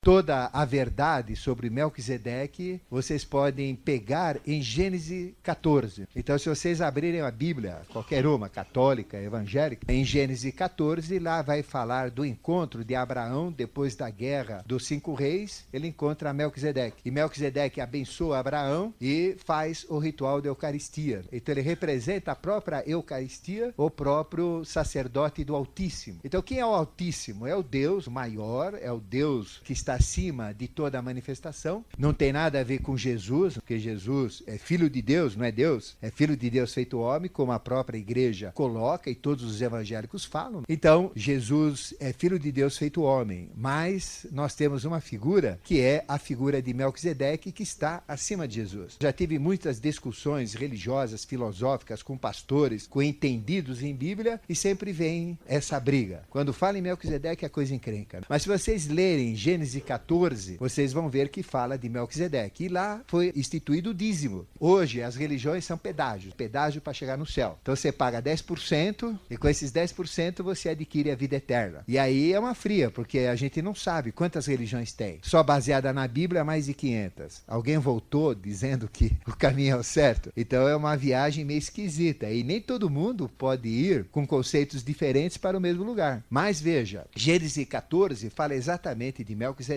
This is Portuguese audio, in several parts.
Toda a verdade sobre Melquisedeque vocês podem pegar em Gênesis 14. Então, se vocês abrirem a Bíblia, qualquer uma, católica, evangélica, em Gênesis 14, lá vai falar do encontro de Abraão depois da guerra dos 5 reis. Ele encontra Melquisedeque. E Melquisedeque abençoa Abraão e faz o ritual da Eucaristia. Então, ele representa a própria Eucaristia, o próprio sacerdote do Altíssimo. Então, quem é o Altíssimo? É o Deus maior, é o Deus que está acima de toda a manifestação. Não tem nada a ver com Jesus, porque Jesus é filho de Deus, não é Deus? É filho de Deus feito homem, como a própria igreja coloca e todos os evangélicos falam. Então, Jesus é filho de Deus feito homem, mas nós temos uma figura que é a figura de Melquisedeque, que está acima de Jesus. Já tive muitas discussões religiosas, filosóficas, com pastores, com entendidos em Bíblia, e sempre vem essa briga. Quando fala em Melquisedeque, a coisa encrenca. Mas se vocês lerem Gênesis 14, vocês vão ver que fala de Melquisedeque. E lá foi instituído o dízimo. Hoje, as religiões são pedágios. Pedágio para chegar no céu. Então, você paga 10% e com esses 10% você adquire a vida eterna. E aí é uma fria, porque a gente não sabe quantas religiões tem. Só baseada na Bíblia, mais de 500. Alguém voltou dizendo que o caminho é o certo. Então, é uma viagem meio esquisita. E nem todo mundo pode ir com conceitos diferentes para o mesmo lugar. Mas veja, Gênesis 14 fala exatamente de Melquisedeque.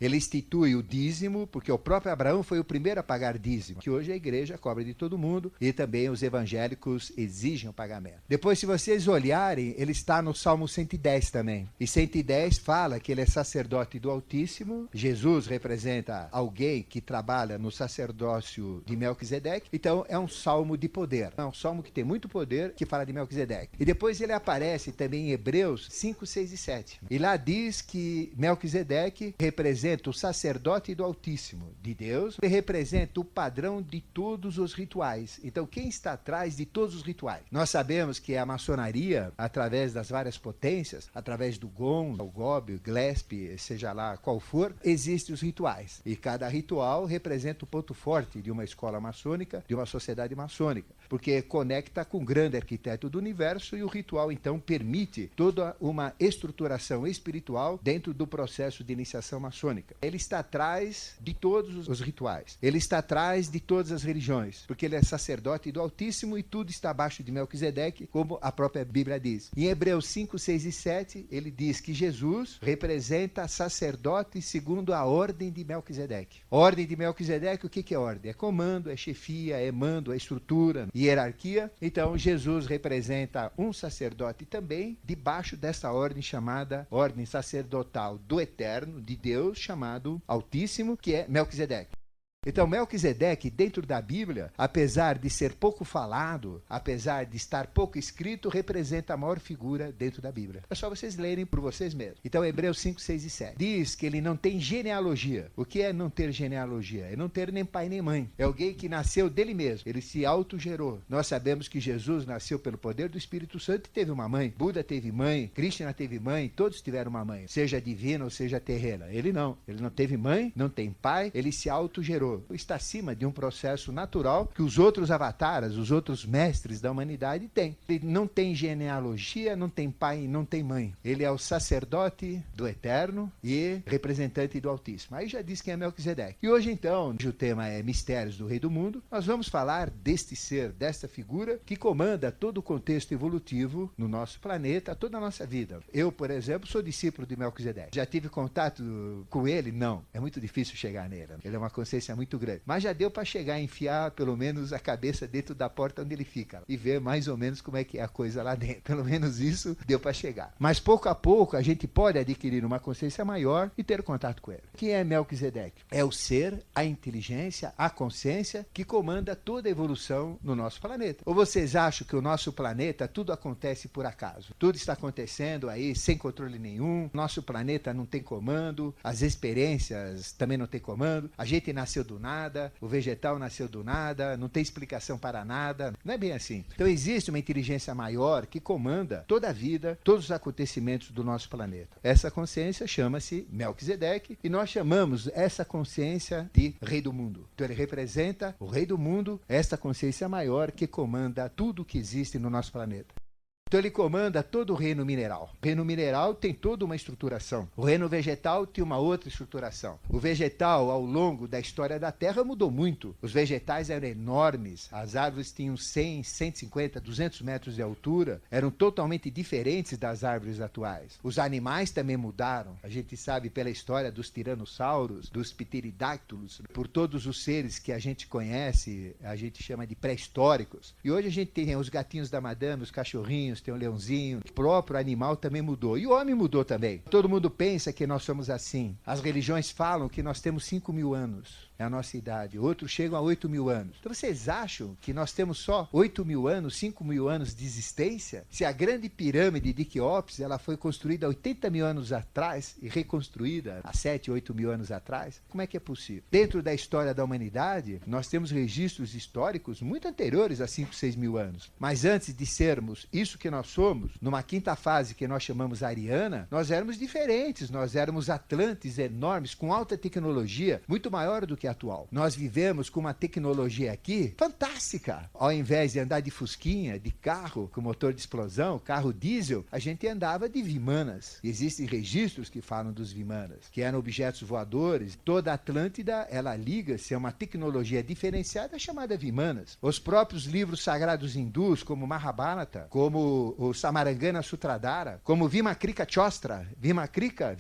Ele institui o dízimo, porque o próprio Abraão foi o primeiro a pagar dízimo, que hoje a igreja cobra de todo mundo e também os evangélicos exigem o pagamento. Depois, se vocês olharem, ele está no Salmo 110 também. E 110 fala que ele é sacerdote do Altíssimo. Jesus representa alguém que trabalha no sacerdócio de Melquisedeque. Então, é um salmo de poder. É um salmo que tem muito poder, que fala de Melquisedeque. E depois ele aparece também em Hebreus 5, 6 e 7. E lá diz que Melquisedeque representa o sacerdote do Altíssimo, de Deus, e representa o padrão de todos os rituais. Então, quem está atrás de todos os rituais? Nós sabemos que a maçonaria, através das várias potências, através do GOM, o GOB, o GLESP, seja lá qual for, existem os rituais. E cada ritual representa o ponto forte de uma escola maçônica, de uma sociedade maçônica, porque conecta com o grande arquiteto do universo, e o ritual, então, permite toda uma estruturação espiritual dentro do processo de iniciação maçônica. Ele está atrás de todos os rituais. Ele está atrás de todas as religiões, porque ele é sacerdote do Altíssimo e tudo está abaixo de Melquisedeque, como a própria Bíblia diz. Em Hebreus 5, 6 e 7, ele diz que Jesus representa sacerdote segundo a ordem de Melquisedeque. Ordem de Melquisedeque, o que é ordem? É comando, é chefia, é mando, é estrutura, hierarquia. Então, Jesus representa um sacerdote também debaixo dessa ordem chamada ordem sacerdotal do Eterno, de Deus, chamado Altíssimo, que é Melquisedeque. Então, Melquisedeque, dentro da Bíblia, apesar de ser pouco falado, apesar de estar pouco escrito, representa a maior figura dentro da Bíblia. É só vocês lerem por vocês mesmos. Então, Hebreus 5, 6 e 7. Diz que ele não tem genealogia. O que é não ter genealogia? É não ter nem pai nem mãe. É alguém que nasceu dele mesmo. Ele se autogerou. Nós sabemos que Jesus nasceu pelo poder do Espírito Santo e teve uma mãe. Buda teve mãe, Krishna teve mãe, todos tiveram uma mãe. Seja divina ou seja terrena. Ele não. Ele não teve mãe, não tem pai, ele se autogerou. Está acima de um processo natural que os outros avataras, os outros mestres da humanidade têm. Ele não tem genealogia, não tem pai, não tem mãe. Ele é o sacerdote do Eterno e representante do Altíssimo. Aí já diz quem é Melquisedeque. E hoje, então, o tema é Mistérios do Rei do Mundo, nós vamos falar deste ser, desta figura que comanda todo o contexto evolutivo no nosso planeta, toda a nossa vida. Eu, por exemplo, sou discípulo de Melquisedeque. Já tive contato com ele? Não. É muito difícil chegar nele. Ele é uma consciência muito grande. Mas já deu para chegar a enfiar pelo menos a cabeça dentro da porta onde ele fica e ver mais ou menos como é que é a coisa lá dentro. Pelo menos isso deu para chegar. Mas pouco a pouco a gente pode adquirir uma consciência maior e ter contato com ele. Quem é Melquisedeque? É o ser, a inteligência, a consciência que comanda toda a evolução no nosso planeta. Ou vocês acham que o nosso planeta tudo acontece por acaso? Tudo está acontecendo aí sem controle nenhum. Nosso planeta não tem comando, as experiências também não tem comando. A gente nasceu do nada. O vegetal nasceu do nada, não tem explicação para nada. Não é bem assim. Então existe uma inteligência maior que comanda toda a vida, todos os acontecimentos do nosso planeta. Essa consciência chama-se Melquisedeque e nós chamamos essa consciência de Rei do Mundo. Então ele representa o Rei do Mundo, essa consciência maior que comanda tudo que existe no nosso planeta. Então ele comanda todo o reino mineral. O reino mineral tem toda uma estruturação. O reino vegetal tem uma outra estruturação. O vegetal, ao longo da história da Terra, mudou muito. Os vegetais eram enormes. As árvores tinham 100, 150, 200 metros de altura. Eram totalmente diferentes das árvores atuais. Os animais também mudaram. A gente sabe pela história dos tiranossauros, dos pteridáctilos, por todos os seres que a gente conhece, a gente chama de pré-históricos. E hoje a gente tem os gatinhos da madame, os cachorrinhos, tem o leãozinho. O próprio animal também mudou. E o homem mudou também. Todo mundo pensa que nós somos assim. As religiões falam que nós temos 5.000 anos. É a nossa idade. Outros chegam a 8.000 anos. Então vocês acham que nós temos só 8.000 anos, 5.000 anos de existência? Se a grande pirâmide de Quéops ela foi construída há 80.000 anos atrás e reconstruída há 7, 8.000 anos atrás, como é que é possível? Dentro da história da humanidade, nós temos registros históricos muito anteriores a 5, 6.000 anos. Mas antes de sermos isso que nós somos, numa quinta fase que nós chamamos ariana, nós éramos diferentes. Nós éramos atlantes enormes, com alta tecnologia, muito maior do que atual. Nós vivemos com uma tecnologia aqui fantástica. Ao invés de andar de fusquinha, de carro com motor de explosão, carro diesel, a gente andava de vimanas. Existem registros que falam dos vimanas, que eram objetos voadores. Toda a Atlântida, ela liga-se a uma tecnologia diferenciada chamada vimanas. Os próprios livros sagrados hindus, como Mahabharata, como o Samarangana Sutradhara, como Vimakrika Chostra. Vimakrika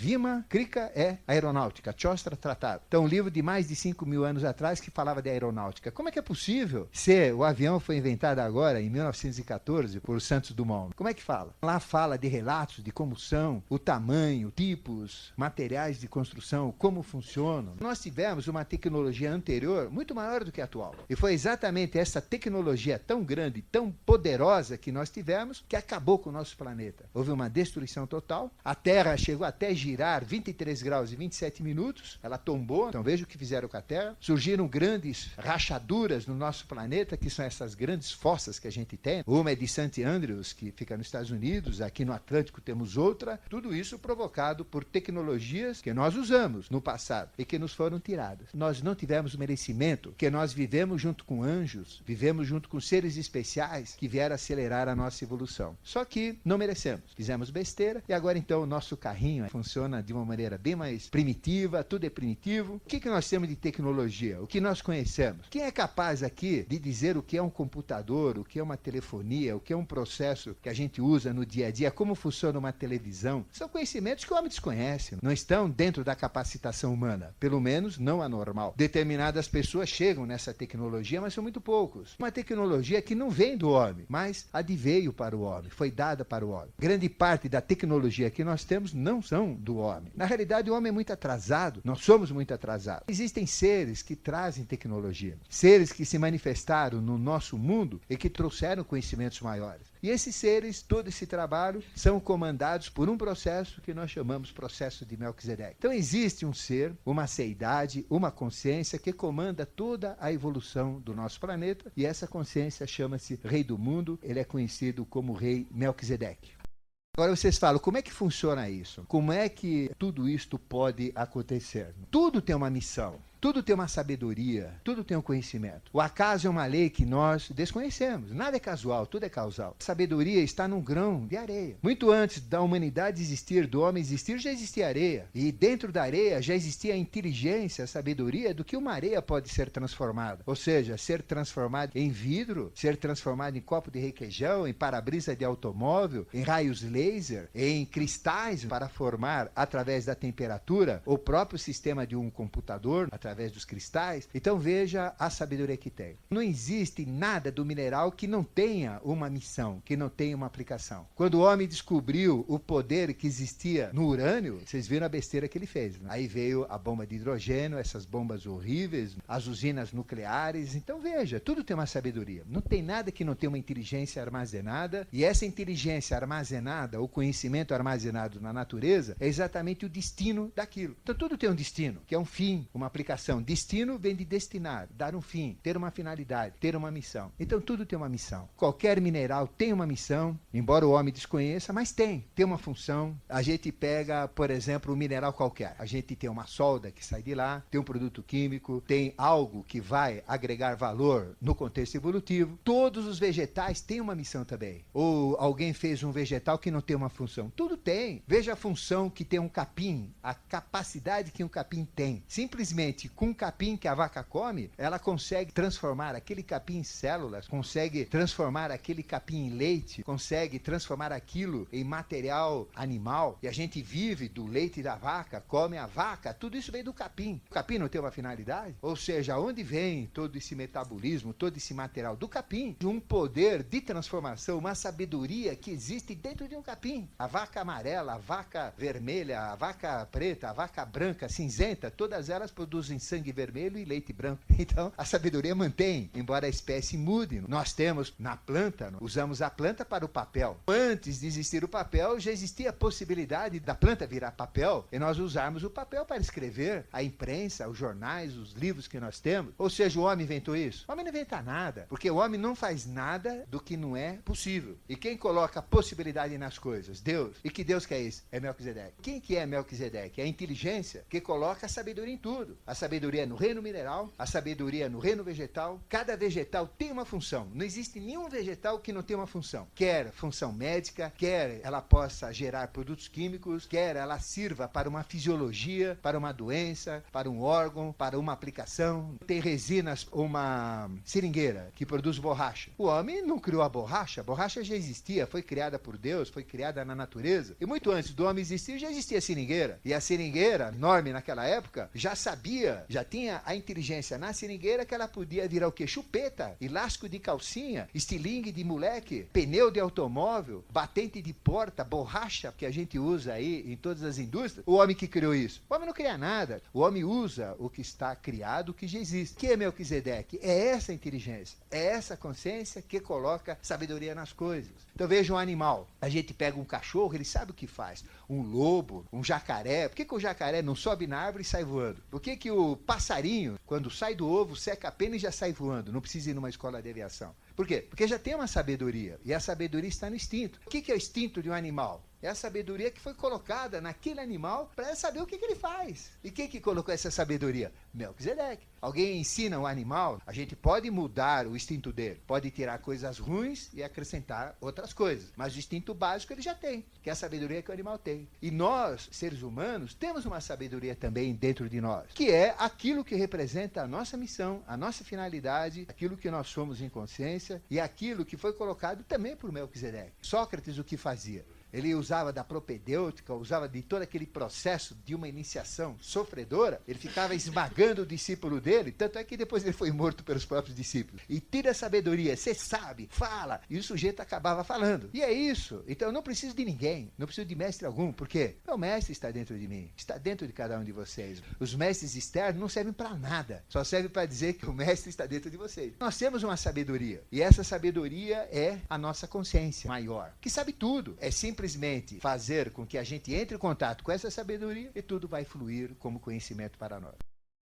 é aeronáutica, Chostra tratado. Então, um livro de mais de 5.000 anos atrás que falava de aeronáutica. Como é que é possível? Se o avião foi inventado agora, em 1914, por Santos Dumont, como é que fala? Lá fala de relatos de como são, o tamanho, tipos, materiais de construção, como funcionam. Nós tivemos uma tecnologia anterior muito maior do que a atual. E foi exatamente essa tecnologia tão grande, tão poderosa que nós tivemos, que acabou com o nosso planeta. Houve uma destruição total. A Terra chegou até girar 23 graus e 27 minutos. Ela tombou. Então veja o que fizeram com a Terra. Surgiram grandes rachaduras no nosso planeta, que são essas grandes fossas que a gente tem. Uma é de St. Andrews, que fica nos Estados Unidos. Aqui no Atlântico temos outra. Tudo isso provocado por tecnologias que nós usamos no passado e que nos foram tiradas. Nós não tivemos merecimento, porque nós vivemos junto com anjos, vivemos junto com seres especiais que vieram acelerar a nossa evolução. Só que não merecemos. Fizemos besteira e agora então o nosso carrinho funciona de uma maneira bem mais primitiva, tudo é primitivo. O que nós temos de tecnologia? O que nós conhecemos? Quem é capaz aqui de dizer o que é um computador, o que é uma telefonia, o que é um processo que a gente usa no dia a dia, como funciona uma televisão? São conhecimentos que o homem desconhece, não estão dentro da capacitação humana, pelo menos não a normal. Determinadas pessoas chegam nessa tecnologia, mas são muito poucos. Uma tecnologia que não vem do homem, mas adveio para o homem, foi dada para o homem. Grande parte da tecnologia que nós temos não são do homem. Na realidade, o homem é muito atrasado, nós somos muito atrasados. Existem seres que trazem tecnologia, seres que se manifestaram no nosso mundo e que trouxeram conhecimentos maiores. E esses seres, todo esse trabalho, são comandados por um processo que nós chamamos processo de Melquisedeque. Então existe um ser, uma seidade, uma consciência que comanda toda a evolução do nosso planeta, e essa consciência chama-se Rei do Mundo, ele é conhecido como Rei Melquisedeque. Agora vocês falam, como é que funciona isso? Como é que tudo isto pode acontecer? Tudo tem uma missão. Tudo tem uma sabedoria, tudo tem um conhecimento. O acaso é uma lei que nós desconhecemos. Nada é casual, tudo é causal. A sabedoria está num grão de areia. Muito antes da humanidade existir, do homem existir, já existia areia. E dentro da areia já existia a inteligência, a sabedoria do que uma areia pode ser transformada. Ou seja, ser transformada em vidro, ser transformada em copo de requeijão, em para-brisa de automóvel, em raios laser, em cristais para formar, através da temperatura, o próprio sistema de um computador, através dos cristais. Então veja a sabedoria que tem. Não existe nada do mineral que não tenha uma missão, que não tenha uma aplicação. Quando o homem descobriu o poder que existia no urânio, vocês viram a besteira que ele fez, né? Aí veio a bomba de hidrogênio, essas bombas horríveis, as usinas nucleares. Então veja, tudo tem uma sabedoria. Não tem nada que não tenha uma inteligência armazenada, e essa inteligência armazenada, o conhecimento armazenado na natureza, é exatamente o destino daquilo. Então tudo tem um destino, que é um fim, uma aplicação destinação. Destino vem de destinar, dar um fim, ter uma finalidade, ter uma missão. Então tudo tem uma missão. Qualquer mineral tem uma missão, embora o homem desconheça, mas tem uma função. A gente pega, por exemplo, um mineral qualquer. A gente tem uma solda que sai de lá, tem um produto químico, tem algo que vai agregar valor no contexto evolutivo. Todos os vegetais têm uma missão também. Ou alguém fez um vegetal que não tem uma função. Tudo tem. Veja a função que tem um capim, a capacidade que um capim tem. Simplesmente com o capim que a vaca come, ela consegue transformar aquele capim em células, consegue transformar aquele capim em leite, consegue transformar aquilo em material animal. E a gente vive do leite da vaca, come a vaca, tudo isso vem do capim. O capim não tem uma finalidade? Ou seja, onde vem todo esse metabolismo, todo esse material do capim? De um poder de transformação, uma sabedoria que existe dentro de um capim. A vaca amarela, a vaca vermelha, a vaca preta, a vaca branca, cinzenta, todas elas produzem sangue vermelho e leite branco. Então, a sabedoria mantém, embora a espécie mude. Nós temos na planta, usamos a planta para o papel. Antes de existir o papel, já existia a possibilidade da planta virar papel e nós usarmos o papel para escrever a imprensa, os jornais, os livros que nós temos. Ou seja, o homem inventou isso? O homem não inventa nada, porque o homem não faz nada do que não é possível. E quem coloca a possibilidade nas coisas? Deus. E que Deus que é esse? É Melquisedeque. Quem que é Melquisedeque? É a inteligência que coloca a sabedoria em tudo. A sabedoria no reino mineral, a sabedoria no reino vegetal. Cada vegetal tem uma função. Não existe nenhum vegetal que não tenha uma função. Quer função médica, quer ela possa gerar produtos químicos, quer ela sirva para uma fisiologia, para uma doença, para um órgão, para uma aplicação. Tem resinas, uma seringueira que produz borracha. O homem não criou a borracha já existia, foi criada por Deus, foi criada na natureza. E muito antes do homem existir, já existia a seringueira. E a seringueira, enorme naquela época, já sabia, já tinha a inteligência na seringueira que ela podia virar o quê? Chupeta, elástico de calcinha, estilingue de moleque, pneu de automóvel, batente de porta, borracha que a gente usa aí em todas as indústrias. O homem que criou isso? O homem não cria nada. O homem usa o que está criado, o que já existe. Que é Melquisedeque? É essa inteligência, é essa consciência que coloca sabedoria nas coisas. Então veja um animal. A gente pega um cachorro, ele sabe o que faz. Um lobo, um jacaré. Por que o jacaré não sobe na árvore e sai voando? Por que o passarinho, quando sai do ovo, seca a pena e já sai voando? Não precisa ir numa escola de aviação. Por quê? Porque já tem uma sabedoria. E a sabedoria está no instinto. O que é o instinto de um animal? É a sabedoria que foi colocada naquele animal para saber o que ele faz. E quem que colocou essa sabedoria? Melquisedeque. Alguém ensina um animal, a gente pode mudar o instinto dele. Pode tirar coisas ruins e acrescentar outras coisas. Mas o instinto básico ele já tem, que é a sabedoria que o animal tem. E nós, seres humanos, temos uma sabedoria também dentro de nós, que é aquilo que representa a nossa missão, a nossa finalidade, aquilo que nós somos em consciência e aquilo que foi colocado também por Melquisedeque. Sócrates o que fazia? Ele usava da propedêutica, usava de todo aquele processo de uma iniciação sofredora. Ele ficava esmagando o discípulo dele, tanto é que depois ele foi morto pelos próprios discípulos. E tira a sabedoria, você sabe, fala, e o sujeito acabava falando. E é isso. Então eu não preciso de ninguém, não preciso de mestre algum. Por quê? O mestre está dentro de mim, está dentro de cada um de vocês. Os mestres externos não servem para nada, só servem para dizer que o mestre está dentro de vocês. Nós temos uma sabedoria, e essa sabedoria é a nossa consciência maior, que sabe tudo. É simplesmente fazer com que a gente entre em contato com essa sabedoria e tudo vai fluir como conhecimento para nós.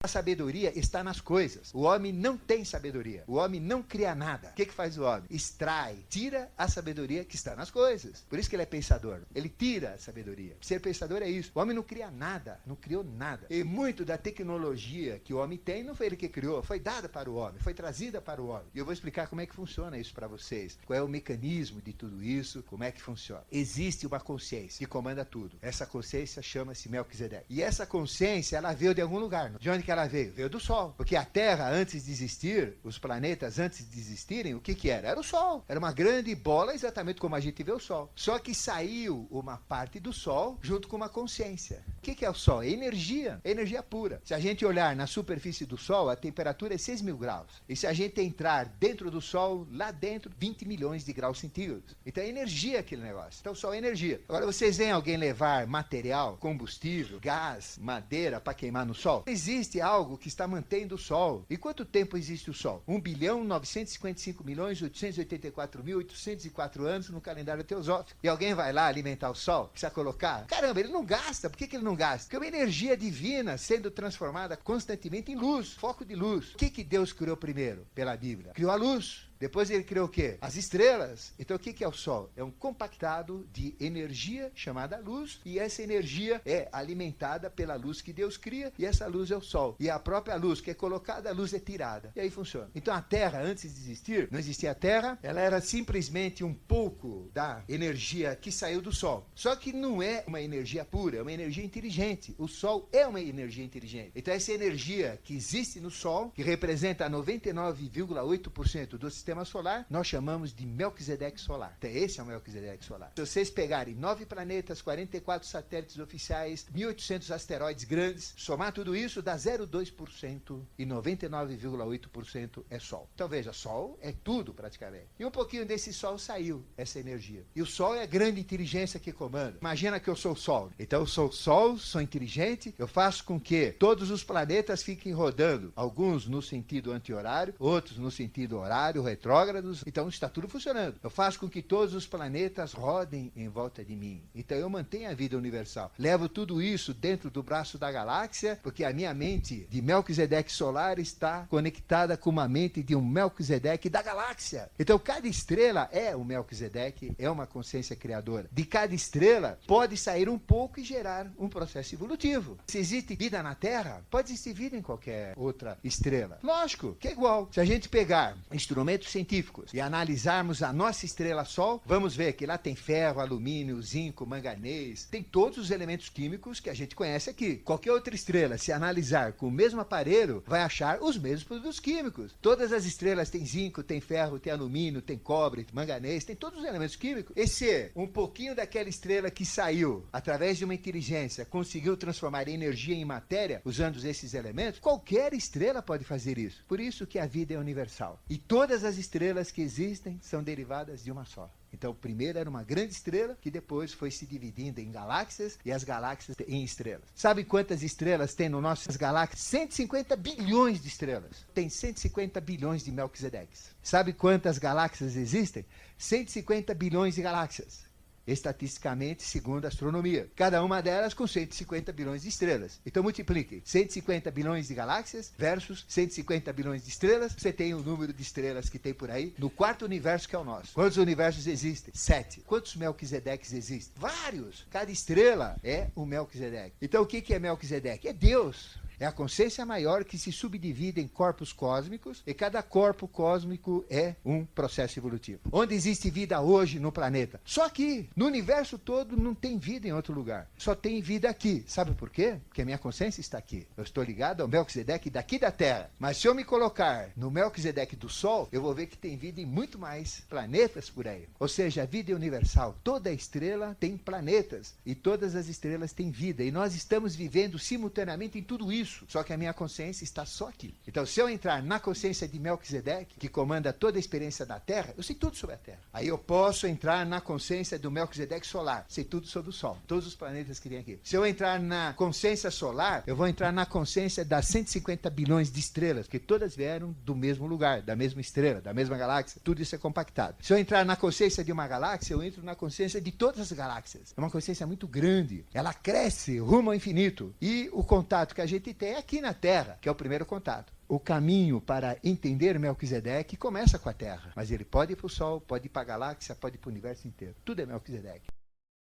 A sabedoria está nas coisas. O homem não tem sabedoria. O homem não cria nada. O que faz o homem? Extrai, tira a sabedoria que está nas coisas. Por isso que ele é pensador. Ele tira a sabedoria. Ser pensador é isso. O homem não cria nada, não criou nada. E muito da tecnologia que o homem tem não foi ele que criou, foi dada para o homem, foi trazida para o homem. E eu vou explicar como é que funciona isso para vocês. Qual é o mecanismo de tudo isso, como é que funciona. Existe uma consciência que comanda tudo. Essa consciência chama-se Melquisedeque. E essa consciência, ela veio de algum lugar. De onde que ela veio? Veio do Sol. Porque a Terra, antes de existir, os planetas antes de existirem, o que era? Era o Sol. Era uma grande bola, exatamente como a gente vê o Sol. Só que saiu uma parte do Sol junto com uma consciência. O que é o Sol? É energia. É energia pura. Se a gente olhar na superfície do Sol, a temperatura é 6 mil graus. E se a gente entrar dentro do Sol, lá dentro, 20 milhões de graus centígrados. Então é energia aquele negócio. Então o Sol é energia. Agora vocês veem alguém levar material, combustível, gás, madeira para queimar no Sol? Existe algo que está mantendo o Sol. E quanto tempo existe o Sol? 1.955.884.804 anos no calendário teosófico. E alguém vai lá alimentar o Sol? Precisa colocar? Caramba, ele não gasta. Por que ele não não gasta. Que é uma energia divina sendo transformada constantemente em luz, foco de luz. O que Deus criou primeiro, pela Bíblia? Criou a luz. Depois ele criou o quê? As estrelas. Então o que é o Sol? É um compactado de energia chamada luz, e essa energia é alimentada pela luz que Deus cria, e essa luz é o Sol. E a própria luz que é colocada, a luz é tirada. E aí funciona. Então a Terra, antes de existir, não existia a Terra, ela era simplesmente um pouco da energia que saiu do Sol. Só que não é uma energia pura, é uma energia inteligente. O Sol é uma energia inteligente. Então essa energia que existe no Sol, que representa 99,8% do sistema solar, nós chamamos de Melquisedeque solar. Então esse é o Melquisedeque solar. Se vocês pegarem 9 planetas, 44 satélites oficiais, 1.800 asteroides grandes, somar tudo isso dá 0,2% e 99,8% é Sol. Então veja, Sol é tudo praticamente. E um pouquinho desse Sol saiu essa energia. E o Sol é a grande inteligência que comanda. Imagina que eu sou o Sol. Então eu sou o Sol, sou inteligente, eu faço com que todos os planetas fiquem rodando, alguns no sentido anti-horário, outros no sentido horário, retrógrados. Então está tudo funcionando. Eu faço com que todos os planetas rodem em volta de mim. Então eu mantenho a vida universal. Levo tudo isso dentro do braço da galáxia, porque a minha mente de Melquisedeque solar está conectada com uma mente de um Melquisedeque da galáxia. Então cada estrela é um Melquisedeque, é uma consciência criadora. De cada estrela pode sair um pouco e gerar um processo evolutivo. Se existe vida na Terra, pode existir vida em qualquer outra estrela. Lógico que é igual. Se a gente pegar instrumentos científicos e analisarmos a nossa estrela Sol, vamos ver que lá tem ferro, alumínio, zinco, manganês, tem todos os elementos químicos que a gente conhece aqui. Qualquer outra estrela, se analisar com o mesmo aparelho, vai achar os mesmos produtos químicos. Todas as estrelas têm zinco, tem ferro, tem alumínio, tem cobre, manganês, tem todos os elementos químicos. E se um pouquinho daquela estrela que saiu, através de uma inteligência, conseguiu transformar energia em matéria, usando esses elementos, qualquer estrela pode fazer isso. Por isso que a vida é universal. E todas as estrelas que existem são derivadas de uma só. Então, primeiro era uma grande estrela, que depois foi se dividindo em galáxias, e as galáxias em estrelas. Sabe quantas estrelas tem no nossas galáxias? 150 bilhões de estrelas. Tem 150 bilhões de Melquisedeques. Sabe quantas galáxias existem? 150 bilhões de galáxias. Estatisticamente, segundo a astronomia. Cada uma delas com 150 bilhões de estrelas. Então multiplique 150 bilhões de galáxias versus 150 bilhões de estrelas. Você tem o número de estrelas que tem por aí no quarto universo, que é o nosso. Quantos universos existem? 7. Quantos Melquisedeques existem? Vários. Cada estrela é um Melquisedeque. Então o que é Melquisedeque? É Deus. É a consciência maior que se subdivide em corpos cósmicos, e cada corpo cósmico é um processo evolutivo. Onde existe vida hoje no planeta? Só aqui. No universo todo não tem vida em outro lugar. Só tem vida aqui. Sabe por quê? Porque a minha consciência está aqui. Eu estou ligado ao Melquisedeque daqui da Terra. Mas se eu me colocar no Melquisedeque do Sol, eu vou ver que tem vida em muito mais planetas por aí. Ou seja, a vida é universal. Toda estrela tem planetas. E todas as estrelas têm vida. E nós estamos vivendo simultaneamente em tudo isso. Só que a minha consciência está só aqui. Então, se eu entrar na consciência de Melquisedeque, que comanda toda a experiência da Terra, eu sei tudo sobre a Terra. Aí eu posso entrar na consciência do Melquisedeque solar, sei tudo sobre o Sol, todos os planetas que tem aqui. Se eu entrar na consciência solar, eu vou entrar na consciência das 150 bilhões de estrelas, que todas vieram do mesmo lugar, da mesma estrela, da mesma galáxia. Tudo isso é compactado. Se eu entrar na consciência de uma galáxia, eu entro na consciência de todas as galáxias. É uma consciência muito grande. Ela cresce rumo ao infinito. E o contato que a gente tem aqui na Terra, que é o primeiro contato. O caminho para entender Melquisedeque começa com a Terra, mas ele pode ir para o Sol, pode ir para a galáxia, pode ir para o universo inteiro. Tudo é Melquisedeque.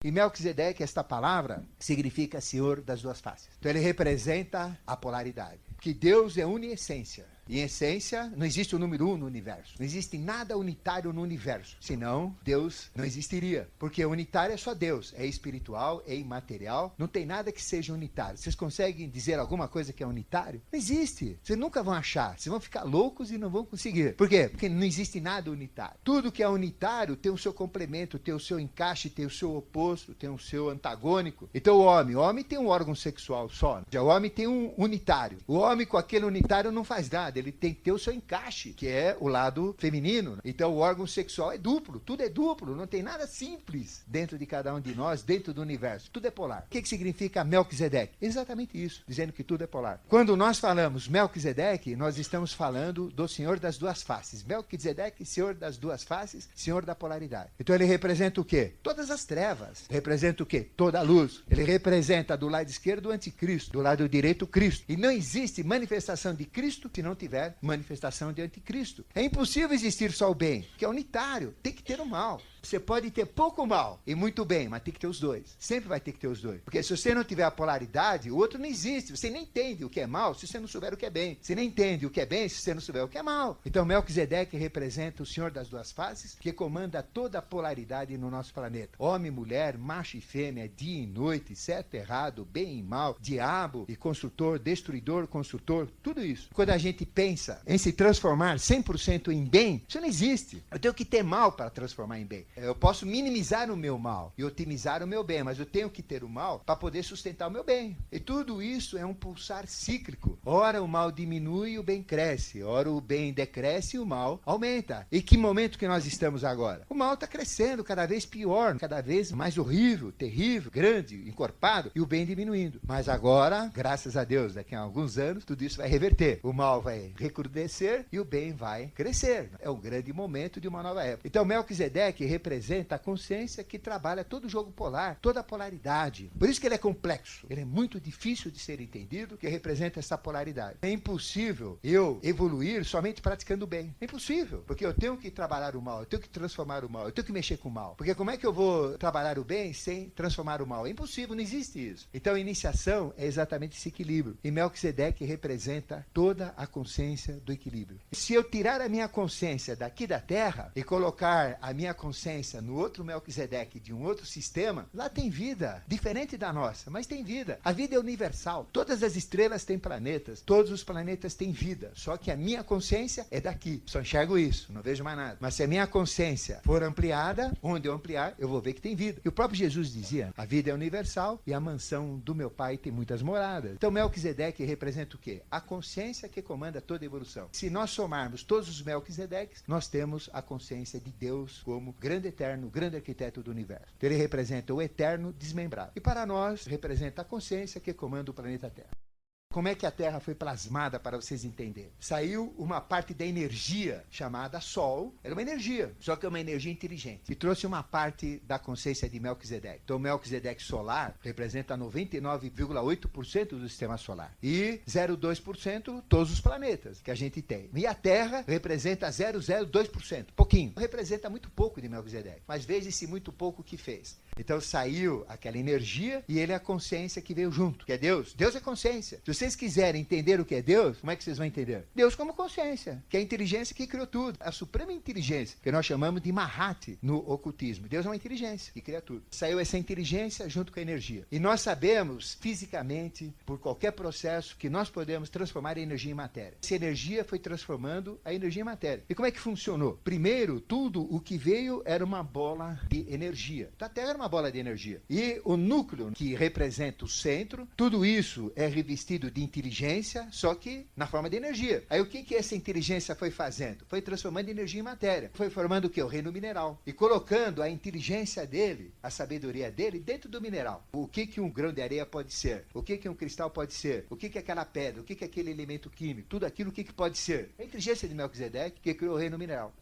E Melquisedeque, esta palavra, significa Senhor das duas faces. Então ele representa a polaridade. Que Deus é uniessência. E em essência, não existe o número 1 no universo. Não existe nada unitário no universo. Senão, Deus não existiria. Porque unitário é só Deus. É espiritual, é imaterial. Não tem nada que seja unitário. Vocês conseguem dizer alguma coisa que é unitário? Não existe. Vocês nunca vão achar. Vocês vão ficar loucos e não vão conseguir. Por quê? Porque não existe nada unitário. Tudo que é unitário tem o seu complemento, tem o seu encaixe, tem o seu oposto, tem o seu antagônico. Então o homem tem um órgão sexual só. Já o homem tem um unitário. O homem com aquele unitário não faz nada. ele tem que ter o seu encaixe, que é o lado feminino. Então o órgão sexual é duplo, tudo é duplo, não tem nada simples dentro de cada um de nós, dentro do universo. Tudo é polar. O que significa Melquisedeque? Exatamente isso, dizendo que tudo é polar. Quando nós falamos Melquisedeque, nós estamos falando do Senhor das duas faces. Melquisedeque, Senhor das duas faces, Senhor da polaridade. Então ele representa o quê? Todas as trevas. Representa o quê? Toda a luz. Ele representa do lado esquerdo o anticristo, do lado direito o Cristo. E não existe manifestação de Cristo se não tiver manifestação de anticristo. É impossível existir só o bem, que é unitário. Tem que ter o mal. Você pode ter pouco mal e muito bem, mas tem que ter os dois. Sempre vai ter que ter os dois. Porque se você não tiver a polaridade, o outro não existe. Você nem entende o que é mal se você não souber o que é bem. Você nem entende o que é bem se você não souber o que é mal. Então Melquisedeque representa o Senhor das duas faces, que comanda toda a polaridade no nosso planeta. Homem e mulher, macho e fêmea, dia e noite, certo e errado, bem e mal, diabo e construtor, destruidor, construtor, tudo isso. Quando a gente pensa em se transformar 100% em bem, isso não existe. Eu tenho que ter mal para transformar em bem. Eu posso minimizar o meu mal e otimizar o meu bem, mas eu tenho que ter o mal para poder sustentar o meu bem. E tudo isso é um pulsar cíclico. Ora o mal diminui e o bem cresce. Ora o bem decresce e o mal aumenta. E que momento que nós estamos agora? O mal está crescendo, cada vez pior, cada vez mais horrível, terrível, grande, encorpado, e o bem diminuindo. Mas agora, graças a Deus, daqui a alguns anos, tudo isso vai reverter. O mal vai recrudescer e o bem vai crescer. É um grande momento de uma nova época. Então Melquisedeque representa a consciência que trabalha todo o jogo polar, toda a polaridade. Por isso que ele é complexo. Ele é muito difícil de ser entendido, que representa essa polaridade. É impossível eu evoluir somente praticando o bem. É impossível, porque eu tenho que trabalhar o mal, eu tenho que transformar o mal, eu tenho que mexer com o mal. Porque como é que eu vou trabalhar o bem sem transformar o mal? É impossível, não existe isso. Então a iniciação é exatamente esse equilíbrio. E Melquisedeque representa toda a consciência do equilíbrio. Se eu tirar a minha consciência daqui da Terra e colocar a minha consciência no outro Melquisedeque de um outro sistema, lá tem vida, diferente da nossa, mas tem vida. A vida é universal. Todas as estrelas têm planetas, todos os planetas têm vida. Só que a minha consciência é daqui. Só enxergo isso, não vejo mais nada. Mas se a minha consciência for ampliada, onde eu ampliar, eu vou ver que tem vida. E o próprio Jesus dizia, a vida é universal e a mansão do meu Pai tem muitas moradas. Então Melquisedeque representa o quê? A consciência que comanda toda a evolução. Se nós somarmos todos os Melquisedeques, nós temos a consciência de Deus como grande eterno, grande arquiteto do universo. Então, ele representa o eterno desmembrado. E para nós, representa a consciência que comanda o planeta Terra. Como é que a Terra foi plasmada para vocês entenderem? Saiu uma parte da energia chamada Sol. Era uma energia, só que é uma energia inteligente. E trouxe uma parte da consciência de Melquisedeque. Então, Melquisedeque solar representa 99,8% do sistema solar. E 0,2% todos os planetas que a gente tem. E a Terra representa 0,02%. Pouquinho. Representa muito pouco de Melquisedeque. Mas veja esse muito pouco que fez. Então saiu aquela energia e ele é a consciência que veio junto, que é Deus. Deus é consciência. Se vocês quiserem entender o que é Deus, como é que vocês vão entender? Deus como consciência, que é a inteligência que criou tudo. A suprema inteligência, que nós chamamos de Mahati no ocultismo. Deus é uma inteligência que cria tudo. Saiu essa inteligência junto com a energia. E nós sabemos fisicamente, por qualquer processo, que nós podemos transformar a energia em matéria. Essa energia foi transformando a energia em matéria. E como é que funcionou? Primeiro, tudo o que veio era uma bola de energia. A Terra era uma bola de energia. E o núcleo, que representa o centro, tudo isso é revestido de inteligência, só que na forma de energia. Aí o que essa inteligência foi fazendo? Foi transformando energia em matéria. Foi formando o quê? O reino mineral. E colocando a inteligência dele, a sabedoria dele, dentro do mineral. O que um grão de areia pode ser? O que um cristal pode ser? O que aquela pedra? O que aquele elemento químico? Tudo aquilo, o que pode ser? A inteligência de Melquisedeque que criou o reino mineral.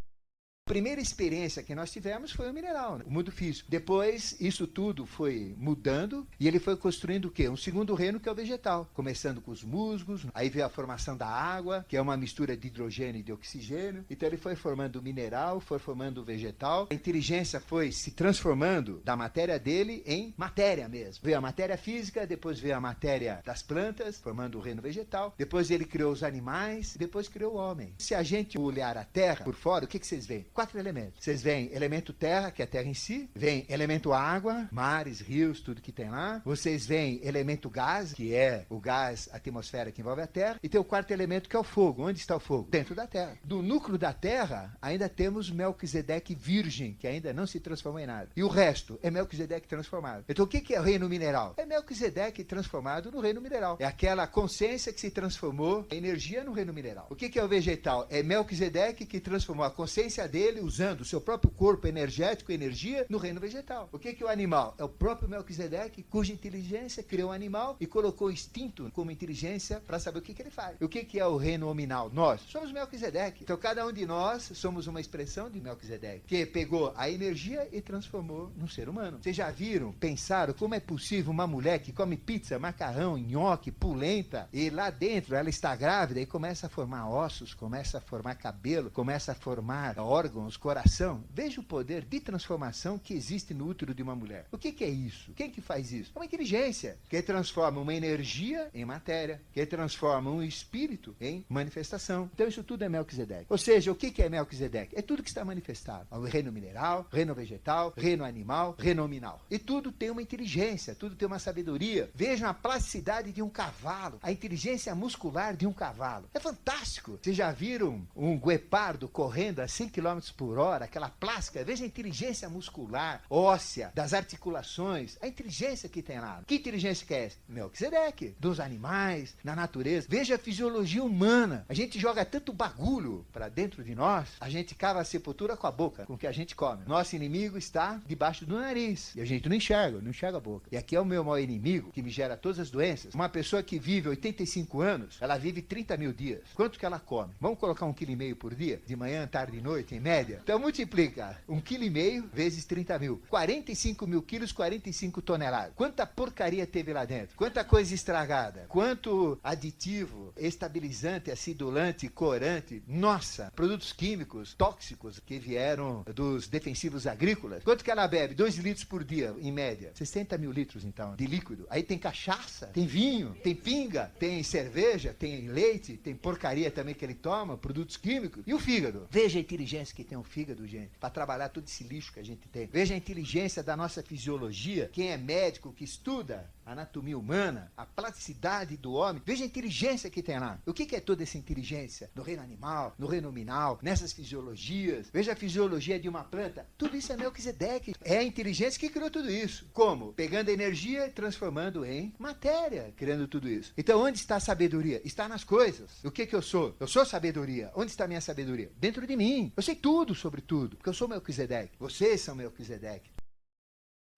A primeira experiência que nós tivemos foi o mineral, o mundo físico. Depois, isso tudo foi mudando e ele foi construindo o quê? Um segundo reino, que é o vegetal. Começando com os musgos, aí veio a formação da água, que é uma mistura de hidrogênio e de oxigênio. Então ele foi formando o mineral, foi formando o vegetal. A inteligência foi se transformando da matéria dele em matéria mesmo. Veio a matéria física, depois veio a matéria das plantas, formando o reino vegetal. Depois ele criou os animais, depois criou o homem. Se a gente olhar a Terra por fora, o que vocês veem? 4 elementos. Vocês veem elemento terra, que é a terra em si. Vem elemento água, mares, rios, tudo que tem lá. Vocês veem elemento gás, que é o gás, a atmosfera que envolve a terra. E tem o quarto elemento, que é o fogo. Onde está o fogo? Dentro da terra. Do núcleo da terra, ainda temos Melquisedeque virgem, que ainda não se transformou em nada. E o resto é Melquisedeque transformado. Então o que é o reino mineral? É Melquisedeque transformado no reino mineral. É aquela consciência que se transformou em energia no reino mineral. O que é o vegetal? É Melquisedeque que transformou a consciência dele, usando o seu próprio corpo energético, energia, no reino vegetal. O que é o animal? É o próprio Melquisedeque, cuja inteligência criou um animal e colocou o instinto como inteligência para saber o que ele faz. O que é o reino hominal? Nós somos Melquisedeque. Então cada um de nós somos uma expressão de Melquisedeque, que pegou a energia e transformou num ser humano. Vocês já viram, pensaram como é possível uma mulher que come pizza, macarrão, nhoque, polenta, e lá dentro ela está grávida e começa a formar ossos, começa a formar cabelo, começa a formar órgãos, coração. Veja o poder de transformação que existe no útero de uma mulher. O que é isso? Quem que faz isso? É uma inteligência que transforma uma energia em matéria, que transforma um espírito em manifestação. Então isso tudo é Melquisedeque. Ou seja, o que é Melquisedeque? É tudo que está manifestado. O reino mineral, reino vegetal, reino animal, reino nominal. E tudo tem uma inteligência, tudo tem uma sabedoria. Vejam a plasticidade de um cavalo, a inteligência muscular de um cavalo. É fantástico. Vocês já viram um guepardo correndo a 100 km por hora, aquela plástica? Veja a inteligência muscular, óssea, das articulações, a inteligência que tem lá. Que inteligência que é essa? Melquisedeque. Dos animais, na natureza. Veja a fisiologia humana. A gente joga tanto bagulho para dentro de nós, a gente cava a sepultura com a boca, com o que a gente come. Nosso inimigo está debaixo do nariz. E a gente não enxerga a boca. E aqui é o meu maior inimigo, que me gera todas as doenças. Uma pessoa que vive 85 anos, ela vive 30 mil dias. Quanto que ela come? Vamos colocar 1,5 kg por dia? De manhã, tarde e noite, em média? Então multiplica 1,5 kg vezes 30 mil. 45 mil quilos, 45 toneladas. Quanta porcaria teve lá dentro? Quanta coisa estragada? Quanto aditivo, estabilizante, acidulante, corante? Nossa! Produtos químicos, tóxicos, que vieram dos defensivos agrícolas. Quanto que ela bebe? 2 litros por dia, em média. 60 mil litros, então, de líquido. Aí tem cachaça, tem vinho, tem pinga, tem cerveja, tem leite, tem porcaria também que ele toma, produtos químicos. E o fígado? Veja a inteligência que tem o fígado, gente, para trabalhar todo esse lixo que a gente tem. Veja a inteligência da nossa fisiologia. Quem é médico, que estuda a anatomia humana, a plasticidade do homem, veja a inteligência que tem lá. O que é toda essa inteligência? No reino animal, no reino nominal, nessas fisiologias. Veja a fisiologia de uma planta. Tudo isso é Melquisedeque. É a inteligência que criou tudo isso. Como? Pegando a energia e transformando em matéria, criando tudo isso. Então, onde está a sabedoria? Está nas coisas. O que eu sou? Eu sou sabedoria. Onde está a minha sabedoria? Dentro de mim. Eu sei tudo sobre tudo, porque eu sou Melquisedeque. Vocês são Melquisedeque.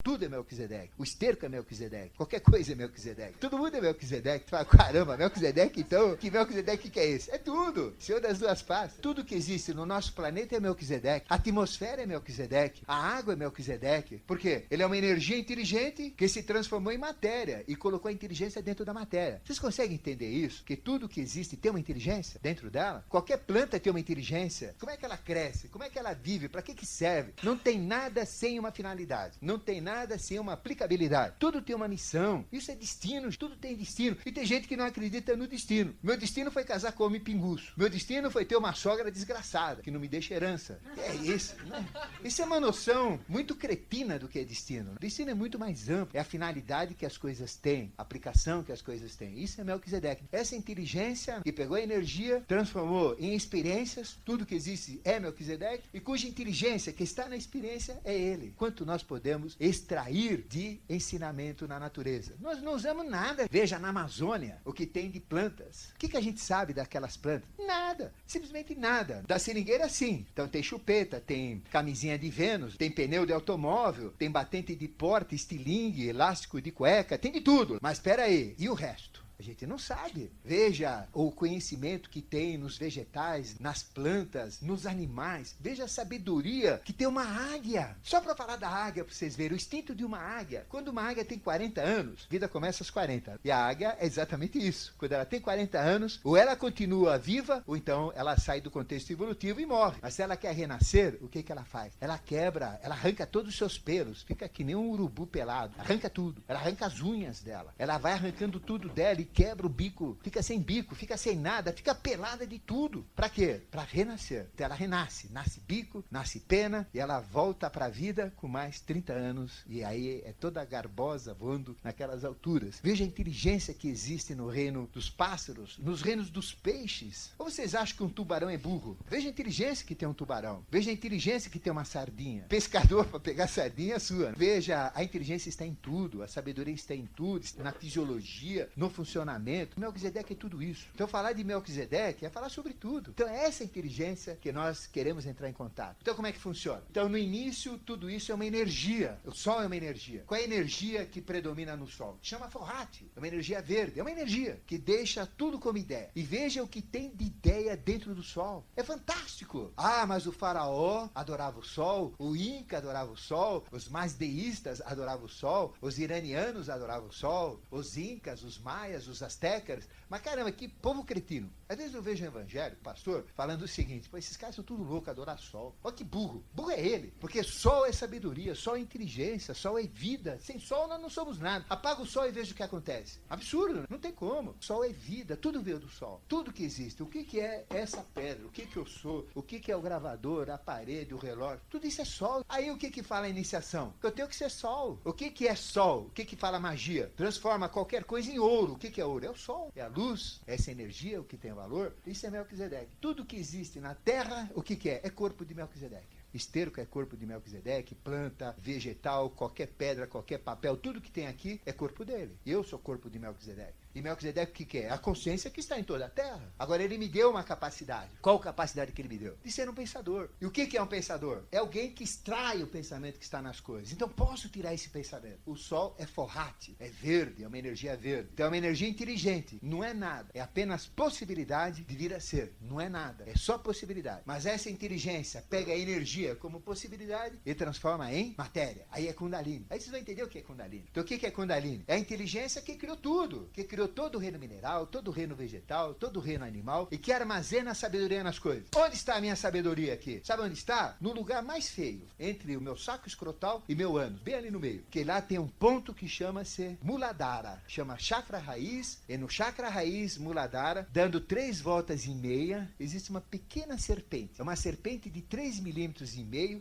Tudo é Melquisedeque. O esterco é Melquisedeque. Qualquer coisa é Melquisedeque. Todo mundo é Melquisedeque. Tu fala, caramba, Melquisedeque então? Que Melquisedeque que é esse? É tudo. Senhor das duas faces. Tudo que existe no nosso planeta é Melquisedeque. A atmosfera é Melquisedeque. A água é Melquisedeque. Por quê? Ele é uma energia inteligente que se transformou em matéria e colocou a inteligência dentro da matéria. Vocês conseguem entender isso? Que tudo que existe tem uma inteligência dentro dela? Qualquer planta tem uma inteligência. Como é que ela cresce? Como é que ela vive? Para que serve? Não tem nada sem uma finalidade. Não tem nada sem uma aplicabilidade. Tudo tem uma missão. Isso é destino. Tudo tem destino. E tem gente que não acredita no destino. Meu destino foi casar com homem pinguço. Meu destino foi ter uma sogra desgraçada, que não me deixa herança. É isso, né? Isso é uma noção muito cretina do que é destino. O destino é muito mais amplo. É a finalidade que as coisas têm. A aplicação que as coisas têm. Isso é Melquisedeque. Essa inteligência que pegou a energia, transformou em experiências. Tudo que existe é Melquisedeque. E cuja inteligência que está na experiência é ele. Quanto nós podemos extrair de ensinamento na natureza. Nós não usamos nada. Veja na Amazônia o que tem de plantas. O que a gente sabe daquelas plantas? Nada. Simplesmente nada. Da seringueira, sim. Então tem chupeta, tem camisinha de Vênus, tem pneu de automóvel, tem batente de porta, estilingue, elástico de cueca, tem de tudo. Mas espera aí, e o resto? A gente não sabe. Veja o conhecimento que tem nos vegetais, nas plantas, nos animais. Veja a sabedoria que tem uma águia. Só para falar da águia, para vocês verem, o instinto de uma águia. Quando uma águia tem 40 anos, a vida começa aos 40. E a águia é exatamente isso. Quando ela tem 40 anos, ou ela continua viva, ou então ela sai do contexto evolutivo e morre. Mas se ela quer renascer, o que ela faz? Ela quebra, ela arranca todos os seus pelos. Fica que nem um urubu pelado. Arranca tudo. Ela arranca as unhas dela. Ela vai arrancando tudo dela e quebra o bico, fica sem nada, fica pelada de tudo. Para quê? Para renascer. Então ela renasce, nasce bico, nasce pena, e ela volta para a vida com mais 30 anos, e aí é toda garbosa, voando naquelas alturas. Veja a inteligência que existe no reino dos pássaros, nos reinos dos peixes. Ou vocês acham que um tubarão é burro? Veja a inteligência que tem um tubarão. Veja a inteligência que tem uma sardinha. Pescador para pegar sardinha é sua. Veja, a inteligência está em tudo, a sabedoria está em tudo, na fisiologia, no funcionamento. Melquisedeque é tudo isso. Então falar de Melquisedeque é falar sobre tudo. Então é essa inteligência que nós queremos entrar em contato. Então como é que funciona? Então no início tudo isso é uma energia. O Sol é uma energia. Qual é a energia que predomina no Sol? Chama Forrati. É uma energia verde. É uma energia que deixa tudo como ideia. E veja o que tem de ideia dentro do Sol. É fantástico. Ah, mas o faraó adorava o Sol, o Inca adorava o Sol, os mais deístas adoravam o Sol, os iranianos adoravam o Sol, os Incas, os Maias, os Astecas. Mas caramba, que povo cretino. Às vezes eu vejo um evangélico, pastor, falando o seguinte: pô, esses caras são tudo loucos, adorar Sol. Olha que burro. Burro é ele. Porque Sol é sabedoria, Sol é inteligência, Sol é vida. Sem Sol nós não somos nada. Apaga o Sol e veja o que acontece. Absurdo, não tem como. Sol é vida, tudo veio do Sol. Tudo que existe. O que é essa pedra? O que eu sou? O que é o gravador, a parede, o relógio? Tudo isso é Sol. Aí o que fala a iniciação? Eu tenho que ser Sol. O que é Sol? O que fala magia? Transforma qualquer coisa em ouro. O que é ouro? É o Sol. É a luz. É essa energia, o que tem valor. Isso é Melquisedeque. Tudo que existe na Terra, o que é? É corpo de Melquisedeque. Esterco é corpo de Melquisedeque, planta, vegetal, qualquer pedra, qualquer papel, tudo que tem aqui é corpo dele. Eu sou corpo de Melquisedeque. E Melquisedeque o que é? A consciência que está em toda a terra. Agora ele me deu uma capacidade. Qual capacidade que ele me deu? De ser um pensador. E o que é um pensador? É alguém que extrai o pensamento que está nas coisas. Então posso tirar esse pensamento. O Sol é forrati, é verde, é uma energia verde. Então é uma energia inteligente. Não é nada. É apenas possibilidade de vir a ser. Não é nada. É só possibilidade. Mas essa inteligência pega a energia como possibilidade e transforma em matéria. Aí é Kundalini. Aí vocês vão entender o que é Kundalini. Então o que é Kundalini? É a inteligência que criou tudo. Que criou todo o reino mineral, todo o reino vegetal, todo o reino animal e que armazena a sabedoria nas coisas. Onde está a minha sabedoria aqui? Sabe onde está? No lugar mais feio, entre o meu saco escrotal e meu ânus, bem ali no meio. Porque lá tem um ponto que chama-se Muladhara. Chama chakra raiz, e no chakra raiz Muladhara, dando 3 voltas e meia, existe uma pequena serpente. É uma serpente de 3,5 milímetros,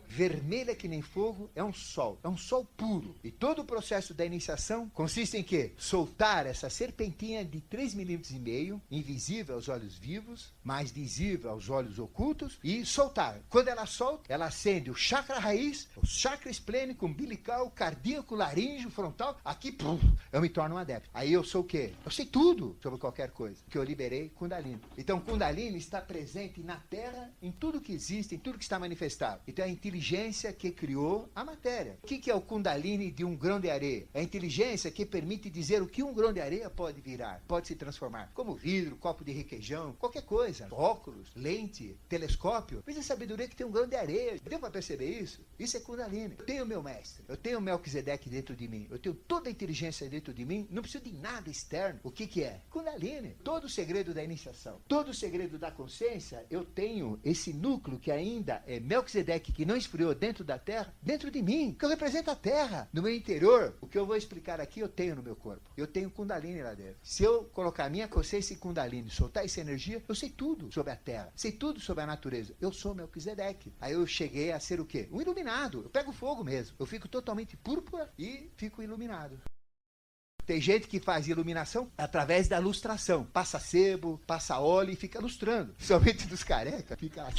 vermelha que nem fogo, é um sol puro. E todo o processo da iniciação consiste em quê? Soltar essa serpentinha de 3,5 milímetros, invisível aos olhos vivos, mas visível aos olhos ocultos, e soltar. Quando ela solta, ela acende o chakra raiz, o chakra esplênico, umbilical, cardíaco, laríngeo, frontal. Aqui, pum, eu me torno um adepto. Aí eu sou o quê? Eu sei tudo sobre qualquer coisa, que eu liberei Kundalini. Então Kundalini está presente na Terra, em tudo que existe, em tudo que está manifestado. Então é a inteligência que criou a matéria. O que é o Kundalini de um grão de areia? É a inteligência que permite dizer o que um grão de areia pode virar, pode se transformar. Como vidro, copo de requeijão, qualquer coisa. Óculos, lente, telescópio. Veja a sabedoria que tem um grão de areia. Deu para perceber isso? Isso é Kundalini. Eu tenho meu mestre. Eu tenho o Melquisedeque dentro de mim. Eu tenho toda a inteligência dentro de mim. Não preciso de nada externo. O que é? Kundalini. Todo o segredo da iniciação. Todo o segredo da consciência. Eu tenho esse núcleo que ainda é Melquisedeque, que não esfriou dentro da Terra, dentro de mim, que eu represento a Terra. No meu interior, o que eu vou explicar aqui, eu tenho no meu corpo. Eu tenho Kundalini lá dentro. Se eu colocar a minha consciência em Kundalini, soltar essa energia, eu sei tudo sobre a Terra. Sei tudo sobre a natureza. Eu sou Melquisedeque. Aí eu cheguei a ser o quê? Um iluminado. Eu pego fogo mesmo. Eu fico totalmente púrpura e fico iluminado. Tem gente que faz iluminação através da lustração. Passa sebo, passa óleo e fica lustrando. Somente dos carecas, fica lá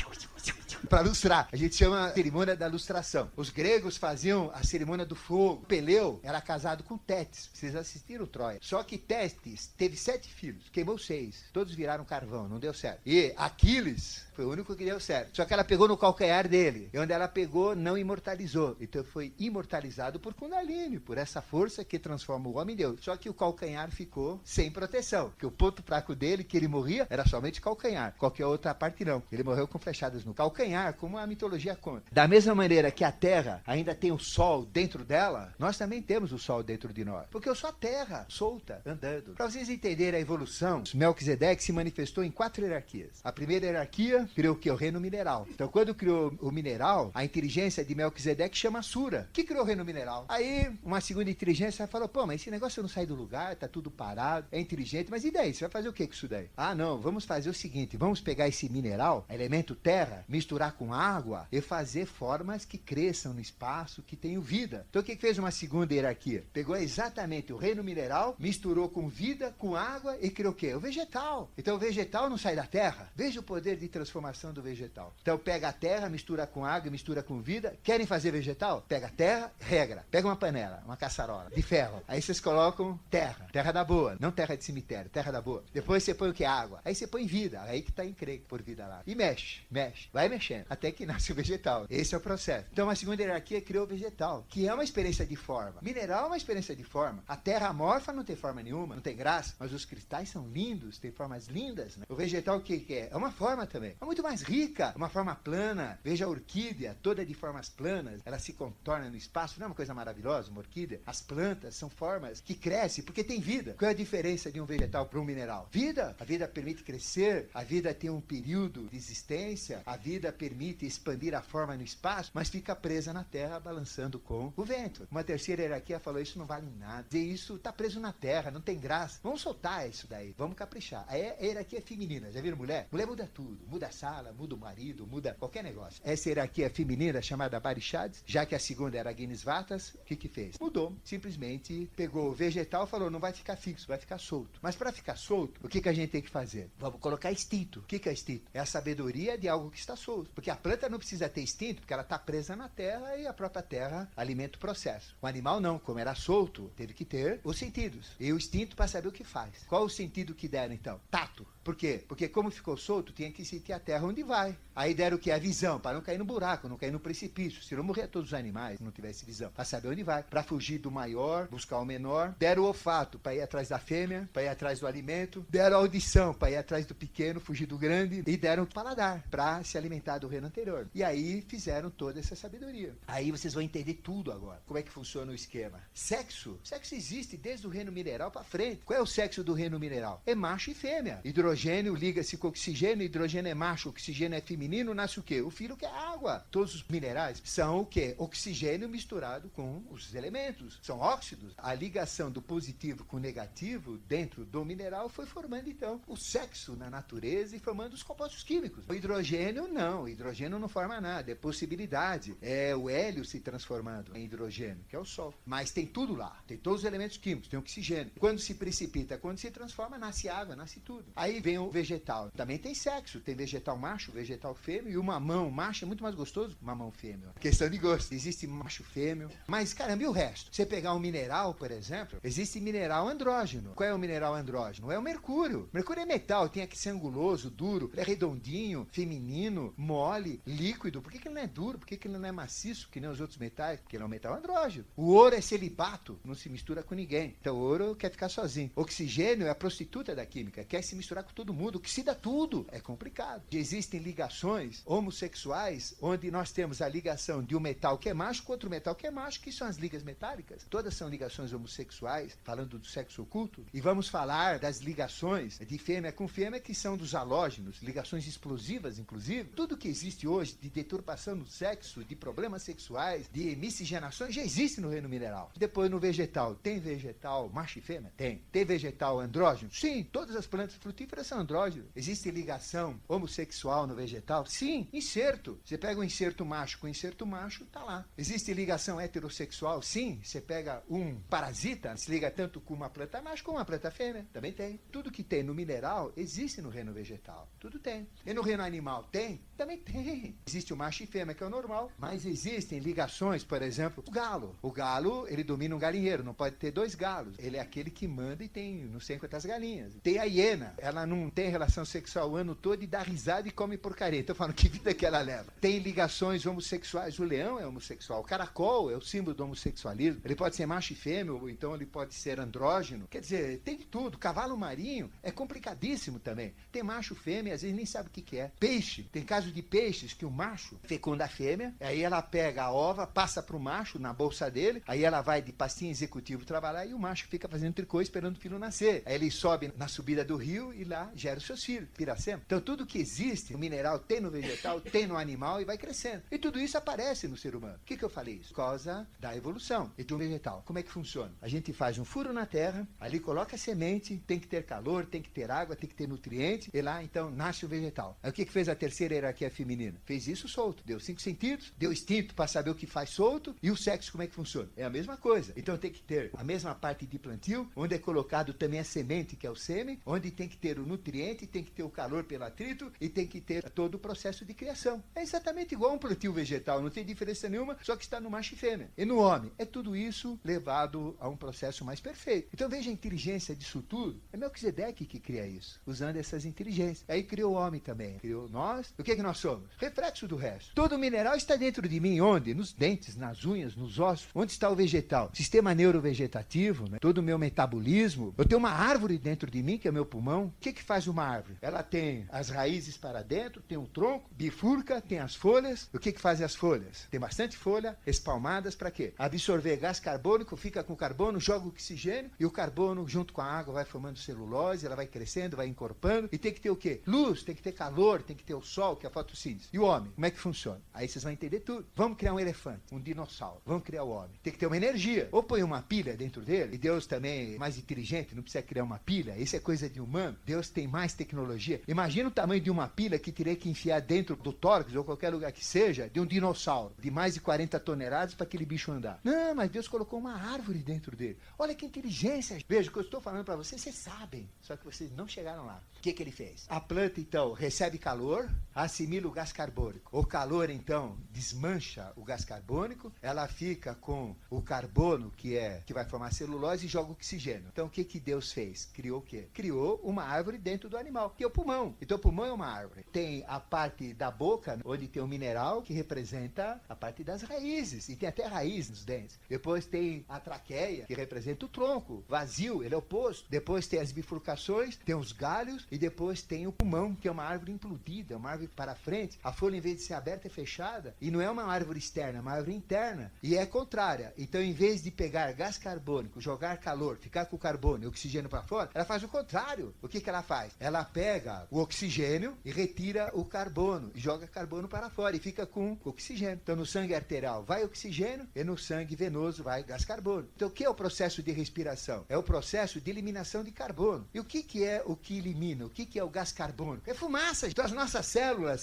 para lustrar. A gente chama a cerimônia da lustração. Os gregos faziam a cerimônia do fogo. Peleu era casado com Tétis. Vocês assistiram Troia. Só que Tétis teve 7 filhos. Queimou 6. Todos viraram carvão. Não deu certo. E Aquiles foi o único que deu certo. Só que ela pegou no calcanhar dele. E onde ela pegou, não imortalizou. Então foi imortalizado por Kundalini, por essa força que transforma o homem em Deus. Só que o calcanhar ficou sem proteção. Porque o ponto fraco dele, que ele morria, era somente calcanhar. Qualquer outra parte não. Ele morreu com flechadas no calcanhar, ganhar, como a mitologia conta. Da mesma maneira que a Terra ainda tem o Sol dentro dela, nós também temos o Sol dentro de nós. Porque eu sou a Terra, solta, andando. Para vocês entenderem a evolução, Melquisedeque se manifestou em 4 hierarquias. A primeira hierarquia criou o que? O reino mineral. Então, quando criou o mineral, a inteligência de Melquisedeque chama Sura, que criou o reino mineral. Aí, uma segunda inteligência falou, pô, mas esse negócio não sai do lugar, tá tudo parado, é inteligente, mas e daí? Você vai fazer o que com isso daí? Ah, não, vamos fazer o seguinte, vamos pegar esse mineral, elemento terra, misturar com água e fazer formas que cresçam no espaço, que tenham vida. Então, o que fez uma segunda hierarquia? Pegou exatamente o reino mineral, misturou com vida, com água e criou o quê? O vegetal. Então, o vegetal não sai da terra. Veja o poder de transformação do vegetal. Então, pega a terra, mistura com água, mistura com vida. Querem fazer vegetal? Pega a terra, regra. Pega uma panela, uma caçarola de ferro. Aí vocês colocam terra. Terra da boa, não terra de cemitério, terra da boa. Depois você põe o que? Água. Aí você põe vida. Aí que tá encrenca por vida lá. E mexe, mexe. Vai mexendo. Até que nasce o vegetal. Esse é o processo. Então, a segunda hierarquia criou o vegetal, que é uma experiência de forma. Mineral é uma experiência de forma. A terra amorfa não tem forma nenhuma, não tem graça, mas os cristais são lindos, tem formas lindas, né? O vegetal o que é? É uma forma também. É muito mais rica, é uma forma plana. Veja a orquídea, toda de formas planas, ela se contorna no espaço. Não é uma coisa maravilhosa, uma orquídea? As plantas são formas que crescem porque tem vida. Qual é a diferença de um vegetal para um mineral? Vida. A vida permite crescer, a vida tem um período de existência, a vida permite expandir a forma no espaço, mas fica presa na terra, balançando com o vento. Uma terceira hierarquia falou, isso não vale nada. Dizer isso está preso na terra, não tem graça. Vamos soltar isso daí, vamos caprichar. Aí a hierarquia feminina, já viram mulher? Mulher muda tudo, muda a sala, muda o marido, muda qualquer negócio. Essa hierarquia feminina chamada Barishads, já que a segunda era Agnisvatas, o que fez? Mudou, simplesmente pegou o vegetal e falou, não vai ficar fixo, vai ficar solto. Mas para ficar solto, o que a gente tem que fazer? Vamos colocar instinto. O que é instinto? É a sabedoria de algo que está solto. Porque a planta não precisa ter instinto, porque ela está presa na terra e a própria terra alimenta o processo. O animal não, como era solto, teve que ter os sentidos. E o instinto para saber o que faz. Qual o sentido que deram então? Tato. Por quê? Porque como ficou solto, tinha que sentir a terra onde vai. Aí deram o que? A visão, para não cair no buraco, não cair no precipício. Se não morrer todos os animais, se não tivesse visão. Para saber onde vai. Para fugir do maior, buscar o menor. Deram o olfato, para ir atrás da fêmea, para ir atrás do alimento. Deram a audição, para ir atrás do pequeno, fugir do grande. E deram o paladar, para se alimentar do reino anterior. E aí fizeram toda essa sabedoria. Aí vocês vão entender tudo agora. Como é que funciona o esquema? Sexo. Sexo existe desde o reino mineral para frente. Qual é o sexo do reino mineral? É macho e fêmea. Hidrogênio liga-se com oxigênio, hidrogênio é macho, oxigênio é feminino, nasce o quê? O filho que é água. Todos os minerais são o quê? Oxigênio misturado com os elementos. São óxidos. A ligação do positivo com o negativo dentro do mineral foi formando, então, o sexo na natureza e formando os compostos químicos. O hidrogênio, não. O hidrogênio não forma nada. É possibilidade. É o hélio se transformando em hidrogênio, que é o Sol. Mas tem tudo lá. Tem todos os elementos químicos. Tem oxigênio. Quando se precipita, quando se transforma, nasce água, nasce tudo. Aí vem o vegetal. Também tem sexo. Tem vegetal macho, vegetal fêmeo. E o mamão macho é muito mais gostoso que o mamão fêmeo. Questão de gosto. Existe macho fêmeo. Mas, caramba, e o resto? Você pegar um mineral, por exemplo, existe mineral andrógeno. Qual é o mineral andrógeno? É o mercúrio. Mercúrio é metal. Tem que ser anguloso, duro. Ele é redondinho, feminino, mole, líquido. Por que ele não é duro? Por que ele não é maciço, que nem os outros metais? Porque ele é um metal andrógeno. O ouro é celibato. Não se mistura com ninguém. Então o ouro quer ficar sozinho. Oxigênio é a prostituta da química. Quer se misturar com todo mundo. Oxida tudo. É complicado. Existem ligações homossexuais onde nós temos a ligação de um metal que é macho com outro metal que é macho, que são as ligas metálicas. Todas são ligações homossexuais, falando do sexo oculto. E vamos falar das ligações de fêmea com fêmea, que são dos halógenos, ligações explosivas, inclusive. Tudo que existe hoje de deturpação no sexo, de problemas sexuais, de miscigenações, já existe no reino mineral. Depois no vegetal. Tem vegetal macho e fêmea? Tem. Tem vegetal andrógeno? Sim. Todas as plantas frutíferas são andrógenos. Existe ligação homossexual no vegetal? Sim. Inserto. Você pega um inserto macho com inserto macho, tá lá. Existe ligação heterossexual? Sim. Você pega um parasita, se liga tanto com uma planta macho como uma planta fêmea. Também tem. Tudo que tem no mineral existe no reino vegetal. Tudo tem. E no reino animal tem? Também tem. Existe o macho e fêmea, que é o normal, mas existem ligações, por exemplo, o galo. O galo, ele domina um galinheiro, não pode ter dois galos. Ele é aquele que manda e tem não sei quantas galinhas. Tem a hiena, ela não tem relação sexual o ano todo e dá risada e come porcaria. Então falando, que vida que ela leva? Tem ligações homossexuais, o leão é homossexual, o caracol é o símbolo do homossexualismo, ele pode ser macho e fêmea, ou então ele pode ser andrógeno, quer dizer, tem de tudo. Cavalo marinho é complicadíssimo também, tem macho, fêmea, às vezes nem sabe o que é. Peixe, tem caso de peixes que o macho fecunda a fêmea, aí ela pega a ova, passa pro macho na bolsa dele, aí ela vai de pastinha executivo trabalhar e o macho fica fazendo tricô esperando o filho nascer. Aí ele sobe na subida do rio e lá gera os seus filhos, piracema. Então tudo que existe, no mineral tem no vegetal, tem no animal e vai crescendo. E tudo isso aparece no ser humano. Por que eu falei isso? Por causa da evolução. Então o vegetal, como é que funciona? A gente faz um furo na terra, ali coloca a semente, tem que ter calor, tem que ter água, tem que ter nutriente, e lá então nasce o vegetal. Aí o que fez a terceira hierarquia feminina? Fez isso solto, deu 5 sentidos, deu instinto para saber o que faz solto, e o sexo como é que funciona? É a mesma coisa. Então tem que ter a mesma parte de plantio, onde é colocado também a semente, que é o sêmen, onde tem que ter o nutriente, tem que ter o calor pelo atrito e tem que ter todo o processo de criação. É exatamente igual a um plantio vegetal, não tem diferença nenhuma, só que está no macho e fêmea. E no homem, é tudo isso levado a um processo mais perfeito. Então veja a inteligência disso tudo. É Melquisedeque que cria isso, usando essas inteligências. Aí criou o homem também, criou nós. O que é que nós somos? Reflexo do resto. Todo mineral está dentro de mim, onde? Nos dentes, nas unhas, nos ossos. Onde está o vegetal? Sistema neurovegetativo, né? Todo o meu metabolismo. Eu tenho uma árvore dentro de mim, que é o meu pulmão. O que faz uma árvore? Ela tem as raízes para dentro, tem um tronco, bifurca, tem as folhas. O que fazem as folhas? Tem bastante folha, espalmadas para quê? Absorver gás carbônico, fica com carbono, joga o oxigênio e o carbono junto com a água vai formando celulose, ela vai crescendo, vai encorpando e tem que ter o quê? Luz, tem que ter calor, tem que ter o sol, que é a fotossíntese. E o homem, como é que funciona? Aí vocês vão entender tudo. Vamos criar um elefante, um dinossauro, vamos criar o homem. Tem que ter uma energia. Ou põe uma pilha dentro dele, e Deus também é mais inteligente, não precisa criar uma pilha, isso é coisa de humano. Deus tem mais tecnologia. Imagina o tamanho de uma pilha que teria que enfiar dentro do tórax ou qualquer lugar que seja, de um dinossauro, de mais de 40 toneladas para aquele bicho andar. Não, mas Deus colocou uma árvore dentro dele. Olha que inteligência. Veja, o que eu estou falando para vocês, vocês sabem, só que vocês não chegaram lá. O que ele fez? A planta, então, recebe calor, assimila o gás carbônico. O calor, então, desmancha o gás carbônico, ela fica com o carbono, que vai formar celulose, e joga oxigênio. Então, o que Deus fez? Criou o quê? Criou uma árvore dentro do animal, que é o pulmão. Então, o pulmão é uma árvore. Tem a parte da boca, onde tem um mineral que representa a parte das raízes, e tem até raiz nos dentes. Depois tem a traqueia, que representa o tronco, vazio, ele é oposto. Depois tem as bifurcações, tem os galhos, e depois tem o pulmão, que é uma árvore implodida, uma árvore para frente. A folha, em vez de ser aberta, é fechada, e não é uma árvore externa, é uma árvore interna, e é contrária. Então, em vez de pegar gás carbônico, jogar calor, ficar com o carbono e o oxigênio para fora, ela faz o contrário. O que ela faz? Ela pega o oxigênio e retira o carbono, e joga carbono para fora, e fica com oxigênio. Então, no sangue arterial vai oxigênio, e no sangue venoso vai gás carbônico. Então, o que é o processo de respiração? É o processo de eliminação de carbono. E o que é o que elimina? O que é o gás carbônico? É fumaça. Então, as nossas células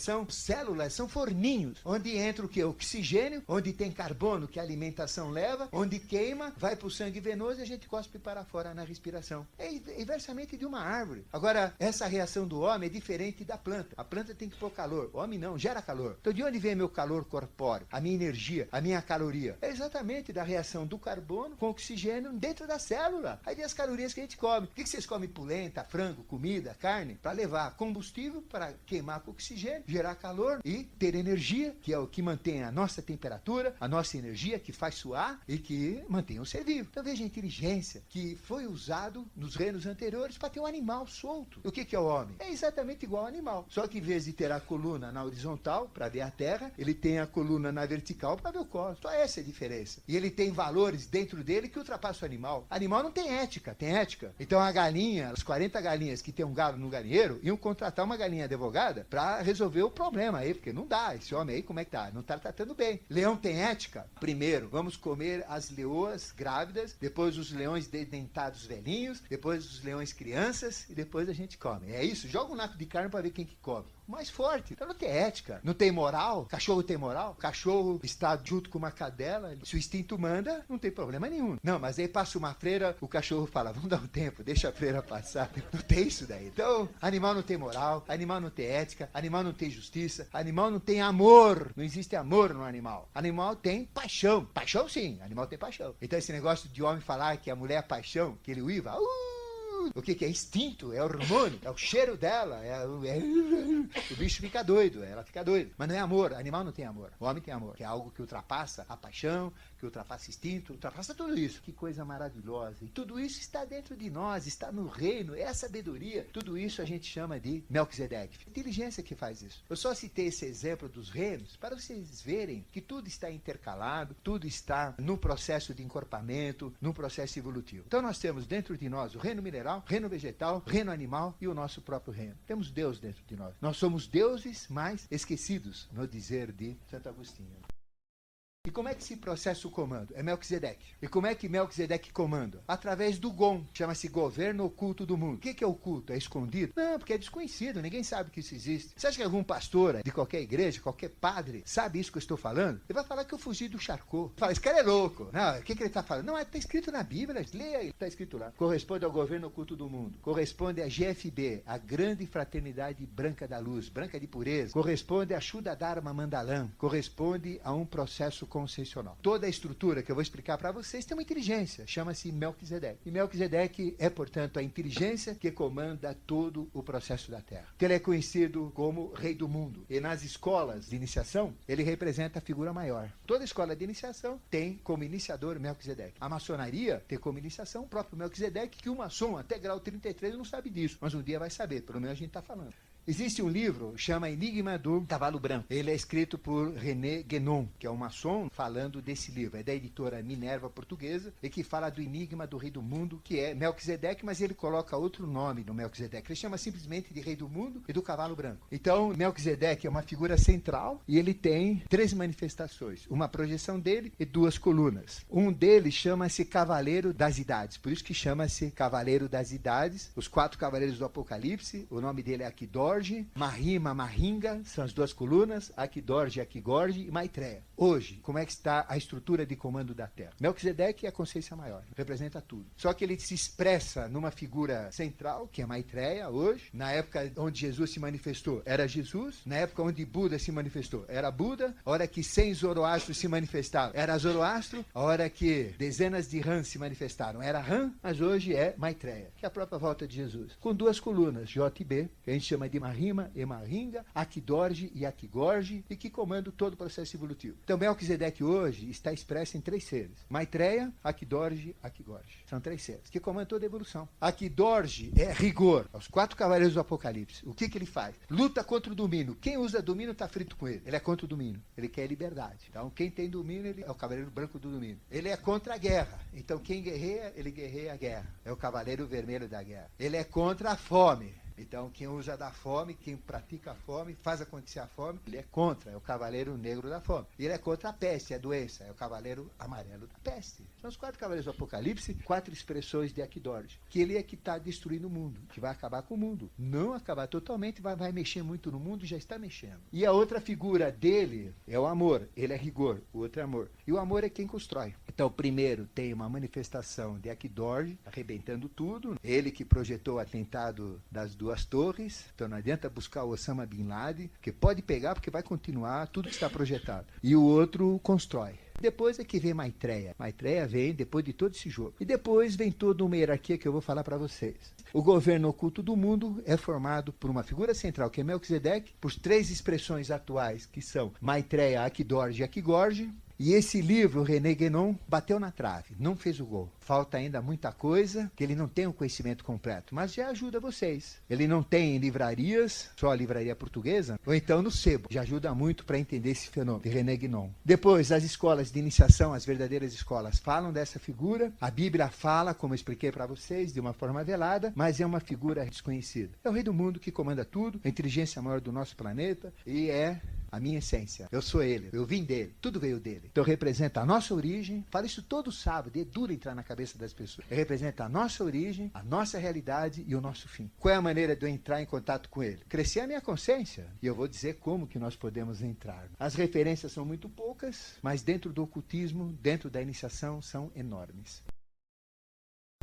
são forninhos, onde entra o que? Oxigênio, onde tem carbono que a alimentação leva, onde queima, vai para o sangue venoso e a gente cospe para fora na respiração. É inversamente de uma árvore. Agora, essa reação do homem é diferente da planta. A planta tem que pôr calor. O homem não, gera calor. Então, de onde vem meu calor corpóreo? A minha energia, a minha caloria? É exatamente da reação do carbono com oxigênio dentro da célula. Aí vem as calorias que a gente come. O que vocês comem? Polenta, frango, comida, carne? Para levar combustível, para queimar com oxigênio, gerar calor e ter energia, que é o que mantém a nossa temperatura, a nossa energia, que faz suar e que mantém o ser vivo. Então veja a inteligência que foi usado nos reinos anteriores para ter um animal solto. O que é o homem? É exatamente igual ao animal. Só que em vez de ter a coluna na horizontal para ver a terra, ele tem a coluna na vertical para ver o cosmos. Só essa é a diferença. E ele tem valores dentro dele que ultrapassam o animal. Animal não tem ética, tem ética. Então a galinha, as 40 galinhas que tem um galo no galinheiro, iam contratar uma galinha advogada para resolver o problema aí, porque não dá. Esse homem aí, como é que tá? Não tá tratando bem. Leão tem ética? Primeiro, vamos comer as leoas grávidas, depois os leões dedentados velhinhos, depois os leões crianças e depois a gente come. É isso? Joga um naco de carne para ver quem que come. O mais forte. Então não tem ética, não tem moral. Cachorro tem moral? Cachorro está junto com uma cadela, se o instinto manda, não tem problema nenhum. Não, mas aí passa uma freira, o cachorro fala, vamos dar um tempo, deixa a freira passar. Não tem isso daí. Então, animal não tem moral, animal não tem ética, animal não tem justiça, animal não tem amor. Não existe amor no animal. Animal tem paixão. Paixão sim, animal tem paixão. Então esse negócio de homem falar que a mulher é paixão, que ele uiva, tudo. O que é instinto? É hormônio, é o cheiro dela, o bicho fica doido, ela fica doida. Mas não é amor, animal não tem amor, o homem tem amor, que é algo que ultrapassa a paixão, que ultrapassa instinto, ultrapassa tudo isso. Que coisa maravilhosa. E tudo isso está dentro de nós, está no reino, é a sabedoria. Tudo isso a gente chama de Melquisedeque. Inteligência que faz isso. Eu só citei esse exemplo dos reinos para vocês verem que tudo está intercalado, tudo está no processo de encorpamento, num processo evolutivo. Então nós temos dentro de nós o reino mineral, reino vegetal, reino animal e o nosso próprio reino. Temos Deus dentro de nós. Nós somos deuses mais esquecidos, no dizer de Santo Agostinho. E como é que se processa o comando? É Melquisedeque. E como é que Melquisedeque comanda? Através do Gom, chama-se governo oculto do mundo. O que é oculto? É escondido? Não, porque é desconhecido, ninguém sabe que isso existe. Você acha que algum pastor de qualquer igreja, qualquer padre, sabe isso que eu estou falando? Ele vai falar que eu fugi do Charcot. Fala, esse cara é louco. Não, o que ele está falando? Não, está escrito na Bíblia, leia aí, está escrito lá. Corresponde ao governo oculto do mundo. Corresponde à GFB, a Grande Fraternidade Branca da Luz, branca de pureza. Corresponde a Shuddha Dharma Mandalam. Corresponde a um processo concessional. Toda a estrutura que eu vou explicar para vocês tem uma inteligência, chama-se Melquisedeque. E Melquisedeque é, portanto, a inteligência que comanda todo o processo da Terra. Ele é conhecido como Rei do Mundo. E nas escolas de iniciação, ele representa a figura maior. Toda escola de iniciação tem como iniciador Melquisedeque. A maçonaria tem como iniciação o próprio Melquisedeque, que o maçom, até grau 33, não sabe disso. Mas um dia vai saber, pelo menos a gente está falando. Existe um livro, chama Enigma do Cavalo Branco. Ele é escrito por René Guénon, que é um maçom, falando desse livro. É da editora Minerva portuguesa, e que fala do enigma do Rei do Mundo, que é Melquisedeque, mas ele coloca outro nome no Melquisedeque. Ele chama simplesmente de Rei do Mundo e do Cavalo Branco. Então, Melquisedeque é uma figura central e ele tem 3 manifestações. Uma projeção dele e 2 colunas. Um deles chama-se Cavaleiro das Idades. Por isso que chama-se Cavaleiro das Idades. Os 4 cavaleiros do Apocalipse, o nome dele é Aquidorge, Mahima, Mahinga, são as 2 colunas, Aquidorge, Aquigorge e Maitreya. Hoje, como é que está a estrutura de comando da Terra? Melquisedeque é a consciência maior, representa tudo. Só que ele se expressa numa figura central, que é Maitreya, hoje. Na época onde Jesus se manifestou, era Jesus. Na época onde Buda se manifestou, era Buda. A hora que 100 Zoroastros se manifestaram, era Zoroastro. A hora que dezenas de Rãs se manifestaram, era Rã. Mas hoje é Maitreya, que é a própria volta de Jesus. Com 2 colunas, J e B, que a gente chama de Mahima e Mahinga, Aquidorge e Aquigorge, e que comanda todo o processo evolutivo. Então, Melquisedeque hoje está expresso em 3 seres. Maitreya, Aquidorge, Aquigorge. São 3 seres que comandam toda a evolução. Aquidorge é rigor, aos 4 cavaleiros do Apocalipse. O que ele faz? Luta contra o domínio. Quem usa domínio está frito com ele. Ele é contra o domínio. Ele quer liberdade. Então, quem tem domínio, ele é o cavaleiro branco do domínio. Ele é contra a guerra. Então, quem guerreia, ele guerreia a guerra. É o cavaleiro vermelho da guerra. Ele é contra a fome. Então, quem usa da fome, quem pratica a fome, faz acontecer a fome, ele é contra, é o cavaleiro negro da fome. E ele é contra a peste, a doença, é o cavaleiro amarelo da peste. São os 4 cavaleiros do Apocalipse, 4 expressões de Aquidorge, que ele é que está destruindo o mundo, que vai acabar com o mundo. Não acabar totalmente, vai mexer muito no mundo, já está mexendo. E a outra figura dele é o amor, ele é rigor, o outro é amor. E o amor é quem constrói. Então, primeiro tem uma manifestação de Aquidorge, arrebentando tudo, ele que projetou o atentado das 2 torres, então não adianta buscar o Osama Bin Laden, que pode pegar porque vai continuar tudo que está projetado. E o outro constrói. Depois é que vem Maitreya. Maitreya vem depois de todo esse jogo. E depois vem toda uma hierarquia que eu vou falar para vocês. O governo oculto do mundo é formado por uma figura central, que é Melquisedeque, por 3 expressões atuais, que são Maitreya, Aquidorge e Aquigorge. E esse livro, René Guénon, bateu na trave, não fez o gol. Falta ainda muita coisa, que ele não tem o conhecimento completo, mas já ajuda vocês. Ele não tem em livrarias, só a livraria portuguesa, ou então no sebo. Já ajuda muito para entender esse fenômeno de René Guénon. Depois, as escolas de iniciação, as verdadeiras escolas, falam dessa figura. A Bíblia fala, como eu expliquei para vocês, de uma forma velada, mas é uma figura desconhecida. É o Rei do Mundo que comanda tudo, a inteligência maior do nosso planeta, e é a minha essência. Eu sou ele, eu vim dele, tudo veio dele. Então representa a nossa origem, falo isso todo sábado, é duro entrar na cabeça das pessoas. Representa a nossa origem, a nossa realidade e o nosso fim. Qual é a maneira de eu entrar em contato com ele? Crescer a minha consciência. E eu vou dizer como que nós podemos entrar. As referências são muito poucas, mas dentro do ocultismo, dentro da iniciação, são enormes.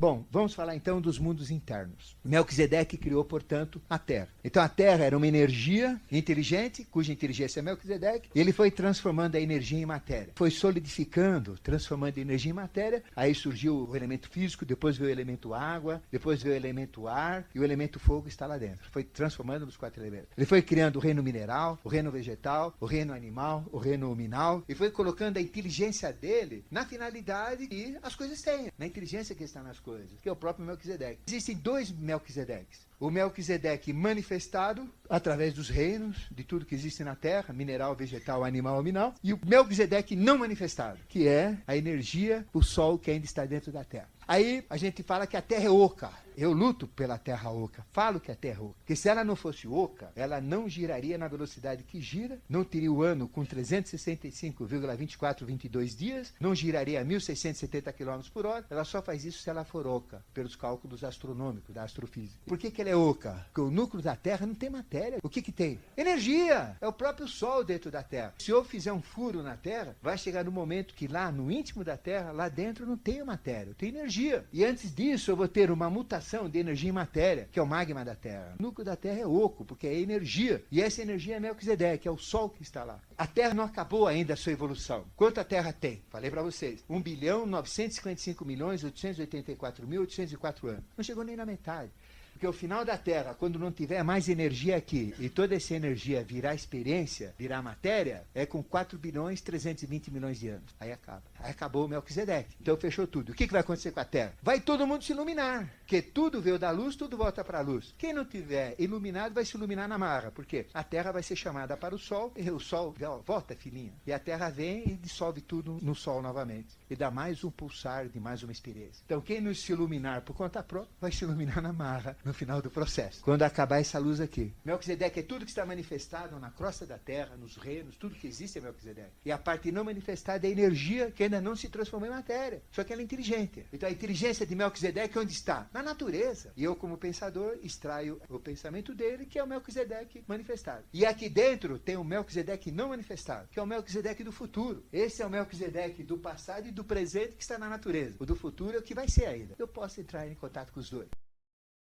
Bom, vamos falar então dos mundos internos. Melquisedeque criou, portanto, a Terra. Então a Terra era uma energia inteligente, cuja inteligência é Melquisedeque, e ele foi transformando a energia em matéria. Foi solidificando, transformando a energia em matéria, aí surgiu o elemento físico, depois veio o elemento água, depois veio o elemento ar, e o elemento fogo está lá dentro. Foi transformando nos 4 elementos. Ele foi criando o reino mineral, o reino vegetal, o reino animal, o reino nominal, e foi colocando a inteligência dele na finalidade que as coisas têm, na inteligência que está nas coisas, que é o próprio Melquisedeque. Existem 2 Melquisedeques. O Melquisedeque manifestado através dos reinos, de tudo que existe na Terra, mineral, vegetal, animal, nominal, e o Melquisedeque não manifestado, que é a energia, o sol que ainda está dentro da Terra. Aí a gente fala que a Terra é oca. Eu luto pela Terra oca. Falo que a Terra é oca. Porque se ela não fosse oca, ela não giraria na velocidade que gira, não teria o ano com 365,2422 dias, não giraria a 1.670 km por hora. Ela só faz isso se ela for oca, pelos cálculos astronômicos, da astrofísica. Por que ela é oca? Porque o núcleo da Terra não tem matéria. O que tem? Energia! É o próprio Sol dentro da Terra. Se eu fizer um furo na Terra, vai chegar no momento que lá no íntimo da Terra, lá dentro não tem matéria, tem energia. E antes disso eu vou ter uma mutação de energia em matéria, que é o magma da Terra. O núcleo da Terra é oco, porque é energia. E essa energia é Melquisedeque, é o Sol que está lá. A Terra não acabou ainda a sua evolução. Quanto a Terra tem? Falei para vocês. 1.955.884.804 anos. Não chegou nem na metade. Porque o final da Terra, quando não tiver mais energia aqui, e toda essa energia virar experiência, virar matéria, é com 4.320.000.000 de anos. Aí acaba. Aí acabou o Melquisedeque. Então fechou tudo. O que vai acontecer com a Terra? Vai todo mundo se iluminar. Porque tudo veio da luz, tudo volta para a luz. Quem não tiver iluminado vai se iluminar na marra. Por quê? A Terra vai ser chamada para o Sol, e o Sol, volta, filhinha. E a Terra vem e dissolve tudo no Sol novamente. E dá mais um pulsar de mais uma experiência. Então quem não se iluminar por conta própria, vai se iluminar na marra no final do processo. Quando acabar essa luz aqui. Melquisedeque é tudo que está manifestado na crosta da Terra, nos reinos, tudo que existe é Melquisedeque. E a parte não manifestada é a energia que ainda não se transformou em matéria. Só que ela é inteligente. Então a inteligência de Melquisedeque onde está? Na natureza. E eu, como pensador, extraio o pensamento dele, que é o Melquisedeque manifestado. E aqui dentro tem o Melquisedeque não manifestado, que é o Melquisedeque do futuro. Esse é o Melquisedeque do passado e do presente que está na natureza. O do futuro é o que vai ser ainda. Eu posso entrar em contato com os dois.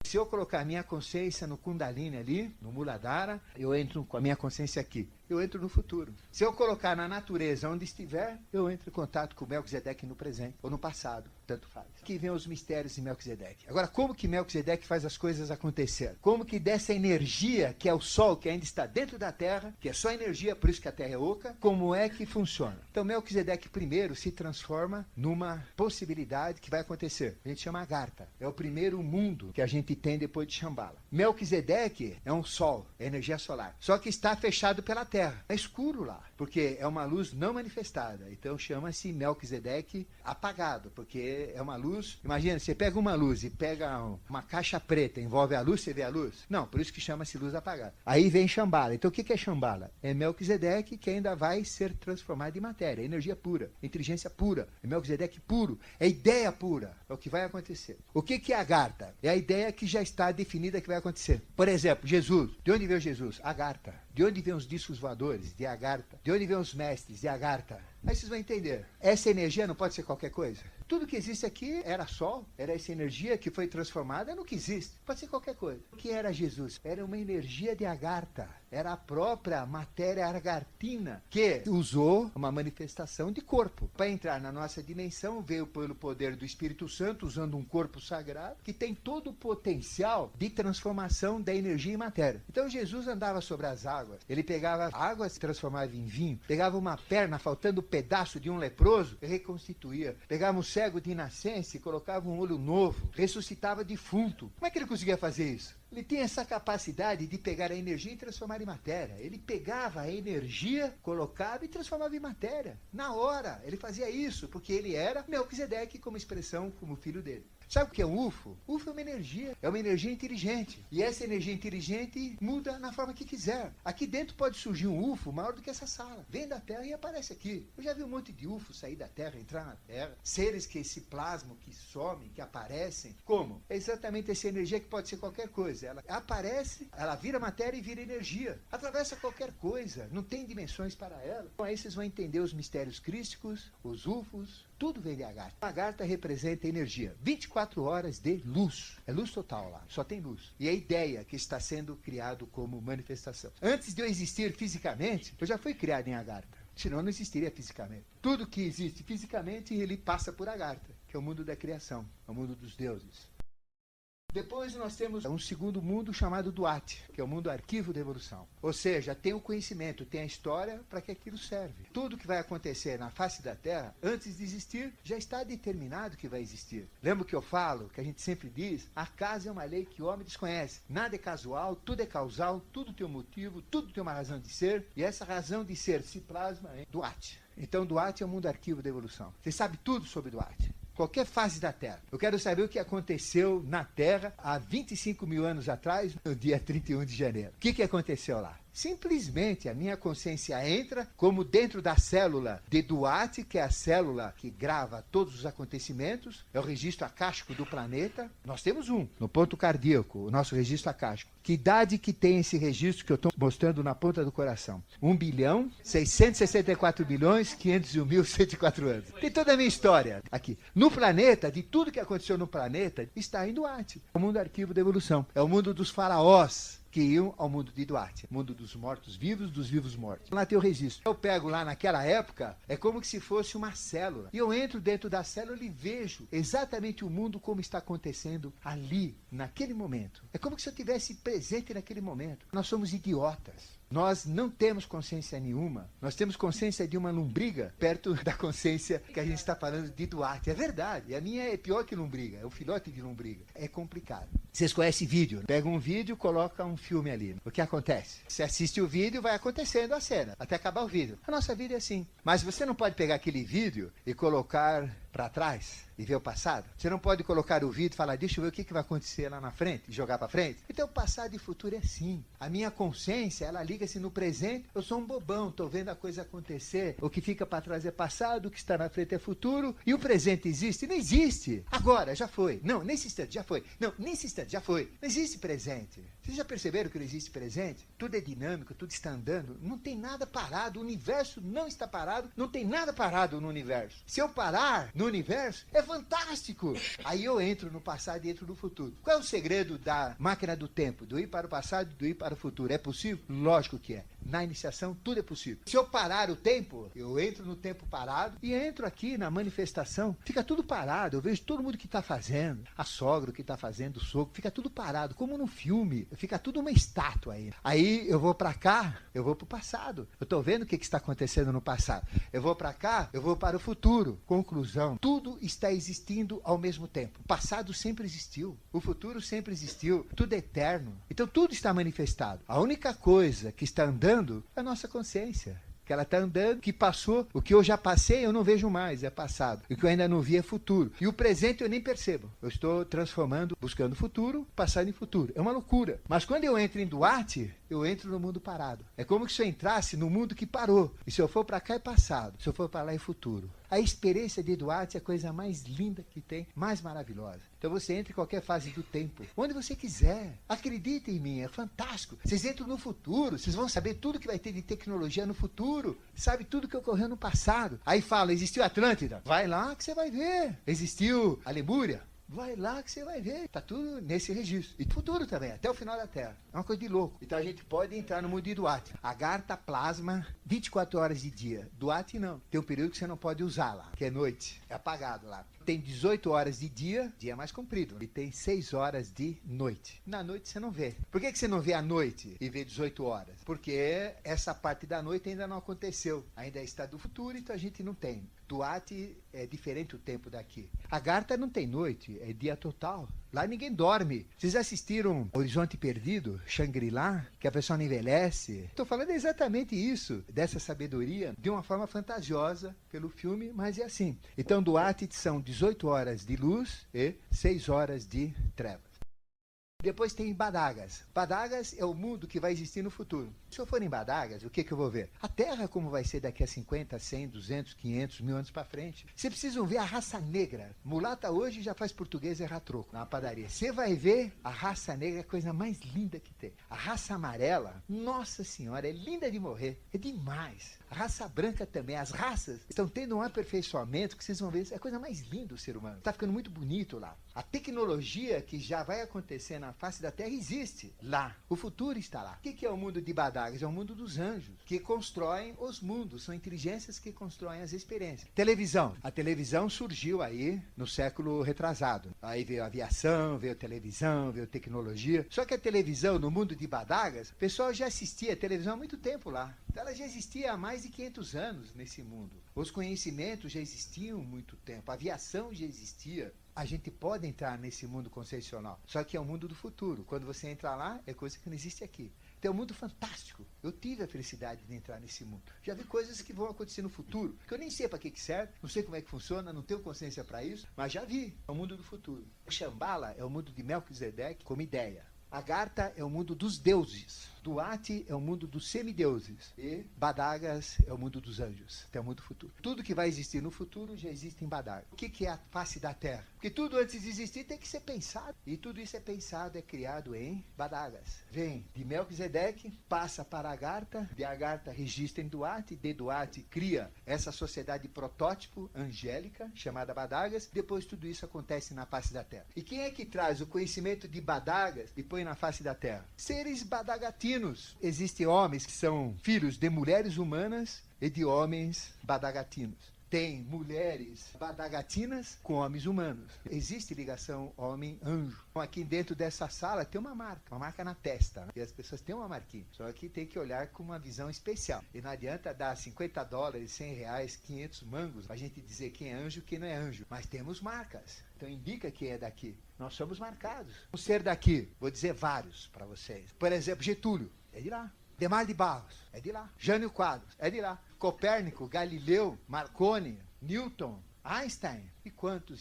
Se eu colocar a minha consciência no Kundalini ali, no Muladhara, eu entro com a minha consciência aqui. Eu entro no futuro. Se eu colocar na natureza onde estiver, eu entro em contato com o Melquisedeque no presente ou no passado, tanto faz. Aqui vem os mistérios de Melquisedeque. Agora, como que Melquisedeque faz as coisas acontecer? Como que dessa energia, que é o Sol, que ainda está dentro da Terra, que é só energia, por isso que a Terra é oca, como é que funciona? Então, Melquisedeque primeiro se transforma numa possibilidade que vai acontecer. A gente chama Agartha. É o primeiro mundo que a gente tem depois de Shambhala. Melquisedeque é um Sol, é energia solar. Só que está fechado pela Terra. É escuro lá, porque é uma luz não manifestada. Então chama-se Melquisedeque apagado, porque é uma luz... Imagina, você pega uma luz e pega uma caixa preta, envolve a luz, você vê a luz? Não, por isso que chama-se luz apagada. Aí vem Shambhala. Então o que é Shambhala? É Melquisedeque que ainda vai ser transformado em matéria, energia pura, inteligência pura, é Melquisedeque puro, é ideia pura, é o que vai acontecer. O que é Agartha? É a ideia que já está definida que vai acontecer. Por exemplo, Jesus. De onde veio Jesus? Agartha. De onde vêm os discos voadores? De Agartha. De onde vêm os mestres? De Agartha. Aí vocês vão entender. Essa energia não pode ser qualquer coisa. Tudo que existe aqui era Sol, era essa energia que foi transformada no que existe. Pode ser qualquer coisa. O que era Jesus? Era uma energia de Agartha. Era a própria matéria agartina que usou uma manifestação de corpo. Para entrar na nossa dimensão, veio pelo poder do Espírito Santo, usando um corpo sagrado, que tem todo o potencial de transformação da energia em matéria. Então Jesus andava sobre as águas. Ele pegava água, se transformava em vinho. Pegava uma perna, faltando um pedaço de um leproso, e reconstituía. Pegava um cego de nascença e colocava um olho novo. Ressuscitava defunto. Como é que ele conseguia fazer isso? Ele tinha essa capacidade de pegar a energia e transformar em matéria. Ele pegava a energia, colocava e transformava em matéria. Na hora, ele fazia isso, porque ele era Melquisedeque como expressão, como filho dele. Sabe o que é um UFO? UFO é uma energia inteligente. E essa energia inteligente muda na forma que quiser. Aqui dentro pode surgir um UFO maior do que essa sala. Vem da Terra e aparece aqui. Eu já vi um monte de UFO sair da Terra, entrar na Terra. Seres que se plasmam, que somem, que aparecem. Como? É exatamente essa energia que pode ser qualquer coisa. coisa, ela aparece, ela vira matéria e vira energia. Atravessa qualquer coisa, não tem dimensões para ela. Então aí vocês vão entender os mistérios crísticos, os UFOs, tudo vem de Agartha. A Agartha representa energia. 24 horas de luz. É luz total lá, só tem luz. E a ideia que está sendo criado como manifestação. Antes de eu existir fisicamente, eu já fui criado em Agartha. Senão não existiria fisicamente. Tudo que existe fisicamente, ele passa por Agartha, que é o mundo da criação, é o mundo dos deuses. Depois nós temos um segundo mundo chamado Duat, que é o mundo arquivo da evolução. Ou seja, tem o conhecimento, tem a história para que aquilo serve. Tudo que vai acontecer na face da Terra, antes de existir, já está determinado que vai existir. Lembra que eu falo, que a gente sempre diz, acaso é uma lei que o homem desconhece. Nada é casual, tudo é causal, tudo tem um motivo, tudo tem uma razão de ser, e essa razão de ser se plasma em Duat. Então Duat é o mundo arquivo da evolução. Você sabe tudo sobre Duat. Qualquer fase da Terra. Eu quero saber o que aconteceu na Terra há 25 mil anos atrás, no dia 31 de janeiro. O que aconteceu lá? Simplesmente a minha consciência entra como dentro da célula de Duat, que é a célula que grava todos os acontecimentos, é o registro acástico do planeta. Nós temos no ponto cardíaco, o nosso registro acástico. Que idade que tem esse registro que eu estou mostrando na ponta do coração? 1.664.501.104 anos. Tem toda a minha história aqui. No planeta, de tudo que aconteceu no planeta, está em Duat. É o mundo arquivo da evolução. É o mundo dos faraós que iam ao mundo de Duat, mundo dos mortos-vivos, dos vivos-mortos. Lá tem o registro. Eu pego lá naquela época, é como se fosse uma célula. E eu entro dentro da célula e vejo exatamente o mundo como está acontecendo ali, naquele momento. É como se eu estivesse presente naquele momento. Nós somos idiotas. Nós não temos consciência nenhuma. Nós temos consciência de uma lombriga perto da consciência que a gente está falando de Duat. É verdade. A minha é pior que lombriga. É o filhote de lombriga. É complicado. Vocês conhecem vídeo? Pega um vídeo, coloca um filme ali. O que acontece? Você assiste o vídeo, vai acontecendo a cena, até acabar o vídeo. A nossa vida é assim. Mas você não pode pegar aquele vídeo e colocar para trás e ver o passado. Você não pode colocar o vídeo e falar, deixa eu ver o que vai acontecer lá na frente e jogar para frente. Então o passado e o futuro é assim. A minha consciência, ela liga-se no presente. Eu sou um bobão, estou vendo a coisa acontecer. O que fica para trás é passado, o que está na frente é futuro. E o presente existe? Não existe. Agora, já foi. Não, nesse instante, já foi. Não, nesse instante, já foi. Não existe presente. Vocês já perceberam que não existe presente? Tudo é dinâmico, tudo está andando. Não tem nada parado. O universo não está parado. Não tem nada parado no universo. Se eu parar no universo, é fantástico. Aí eu entro no passado e entro no futuro. Qual é o segredo da máquina do tempo? Do ir para o passado e do ir para o futuro. É possível? Lógico que é. Na iniciação, tudo é possível. Se eu parar o tempo, eu entro no tempo parado e entro aqui na manifestação. Fica tudo parado. Eu vejo todo mundo que está fazendo. A sogra que está fazendo, o sogro. Fica tudo parado, como no filme. Fica tudo uma estátua aí. Aí eu vou para cá, eu vou para o passado. Eu estou vendo o que está acontecendo no passado. Eu vou para cá, eu vou para o futuro. Conclusão. Tudo está existindo ao mesmo tempo. O passado sempre existiu. O futuro sempre existiu. Tudo é eterno. Então tudo está manifestado. A única coisa que está andando é a nossa consciência. Que ela está andando, que passou, o que eu já passei eu não vejo mais, é passado. O que eu ainda não vi é futuro. E o presente eu nem percebo. Eu estou transformando, buscando futuro, passado em futuro. É uma loucura. Mas quando eu entro em Duat, eu entro no mundo parado. É como se eu entrasse no mundo que parou. E se eu for para cá é passado, se eu for para lá é futuro. A experiência de Duat é a coisa mais linda que tem, mais maravilhosa. Então você entra em qualquer fase do tempo, onde você quiser. Acredita em mim, é fantástico. Vocês entram no futuro, vocês vão saber tudo que vai ter de tecnologia no futuro. Sabe tudo que ocorreu no passado. Aí fala, existiu Atlântida? Vai lá que você vai ver. Existiu a Lemúria? Vai lá que você vai ver. Tá tudo nesse registro. E futuro também, até o final da Terra. É uma coisa de louco. Então a gente pode entrar no mundo de Duat. Agartha plasma 24 horas de dia. Duat não. Tem um período que você não pode usar lá, que é noite. É apagado lá. Tem 18 horas de dia mais comprido. E tem 6 horas de noite. Na noite você não vê. Por que você não vê a noite e vê 18 horas? Porque essa parte da noite ainda não aconteceu. Ainda está do futuro, então a gente não tem. Duat é diferente o tempo daqui. Agartha não tem noite, é dia total. Lá ninguém dorme. Vocês assistiram Horizonte Perdido, Shangri-La, que a pessoa não envelhece? Estou falando exatamente isso, dessa sabedoria, de uma forma fantasiosa pelo filme, mas é assim. Então, Duat são 18 horas de luz e 6 horas de trevas. Depois tem Badagas. Badagas é o mundo que vai existir no futuro. Se eu for em Badagas, o que eu vou ver? A Terra como vai ser daqui a 50, 100, 200, 500, 1000 anos para frente. Vocês precisam ver a raça negra. Mulata hoje já faz português e erra troco na padaria. Você vai ver a raça negra, é a coisa mais linda que tem. A raça amarela, nossa senhora, é linda de morrer. É demais. A raça branca também. As raças estão tendo um aperfeiçoamento que vocês vão ver. É a coisa mais linda do ser humano. Está ficando muito bonito lá. A tecnologia que já vai acontecer na face da Terra existe lá. O futuro está lá. O que é o mundo de Badagas? É o mundo dos anjos, que constroem os mundos. São inteligências que constroem as experiências. Televisão. A televisão surgiu aí no século retrasado. Aí veio a aviação, veio a televisão, veio a tecnologia. Só que a televisão, no mundo de Badagas, o pessoal já assistia a televisão há muito tempo lá. Ela já existia há mais de 500 anos nesse mundo. Os conhecimentos já existiam há muito tempo. A aviação já existia. A gente pode entrar nesse mundo conceitual. Só que é o mundo do futuro. Quando você entra lá, é coisa que não existe aqui. Então é um mundo fantástico. Eu tive a felicidade de entrar nesse mundo. Já vi coisas que vão acontecer no futuro, que eu nem sei para que serve, não sei como é que funciona, não tenho consciência para isso, mas já vi. É o mundo do futuro. O Shambhala é o mundo de Melquisedeque como ideia. Agartha é o mundo dos deuses. Duat é o mundo dos semideuses. E Badagas é o mundo dos anjos. Então é o mundo futuro. Tudo que vai existir no futuro já existe em Badagas. O que é a face da Terra? Porque tudo antes de existir tem que ser pensado. E tudo isso é pensado, é criado em Badagas. Vem de Melquisedeque, passa para Agartha, de Agartha registra em Duat, de Duat cria essa sociedade protótipo angélica, chamada Badagas. Depois tudo isso acontece na face da Terra. E quem é que traz o conhecimento de Badagas e põe na face da Terra? Seres badagatinos. Existem homens que são filhos de mulheres humanas e de homens badagatinos. Tem mulheres badagatinas com homens humanos. Existe ligação homem-anjo. Aqui dentro dessa sala tem uma marca na testa. Né? E as pessoas têm uma marquinha. Só que tem que olhar com uma visão especial. E não adianta dar $50, R$100, 500 mangos, a gente dizer quem é anjo e quem não é anjo. Mas temos marcas. Então indica quem é daqui. Nós somos marcados. Um ser daqui, vou dizer vários para vocês. Por exemplo, Getúlio, é de lá. Demar de Barros, é de lá. Jânio Quadros, é de lá. Copérnico, Galileu, Marconi, Newton, Einstein e quantos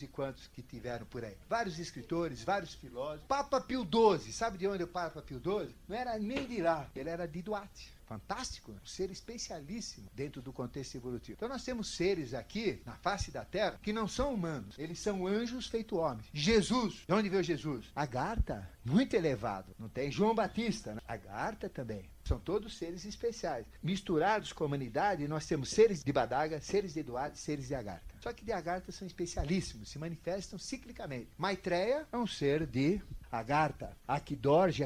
que tiveram por aí. Vários escritores, vários filósofos. Papa Pio XII, sabe de onde é o Papa Pio XII? Não era nem de lá, ele era de Duarte. Fantástico, um ser especialíssimo dentro do contexto evolutivo. Então nós temos seres aqui, na face da Terra, que não são humanos. Eles são anjos feito homens. Jesus, de onde veio Jesus? Agartha, muito elevado. Não tem João Batista, né? Agartha também. São todos seres especiais. Misturados com a humanidade, nós temos seres de Badaga, seres de Duarte, seres de Agartha. Só que de Agartha são especialíssimos, se manifestam ciclicamente. Maitreya é um ser de Agartha. Akidorje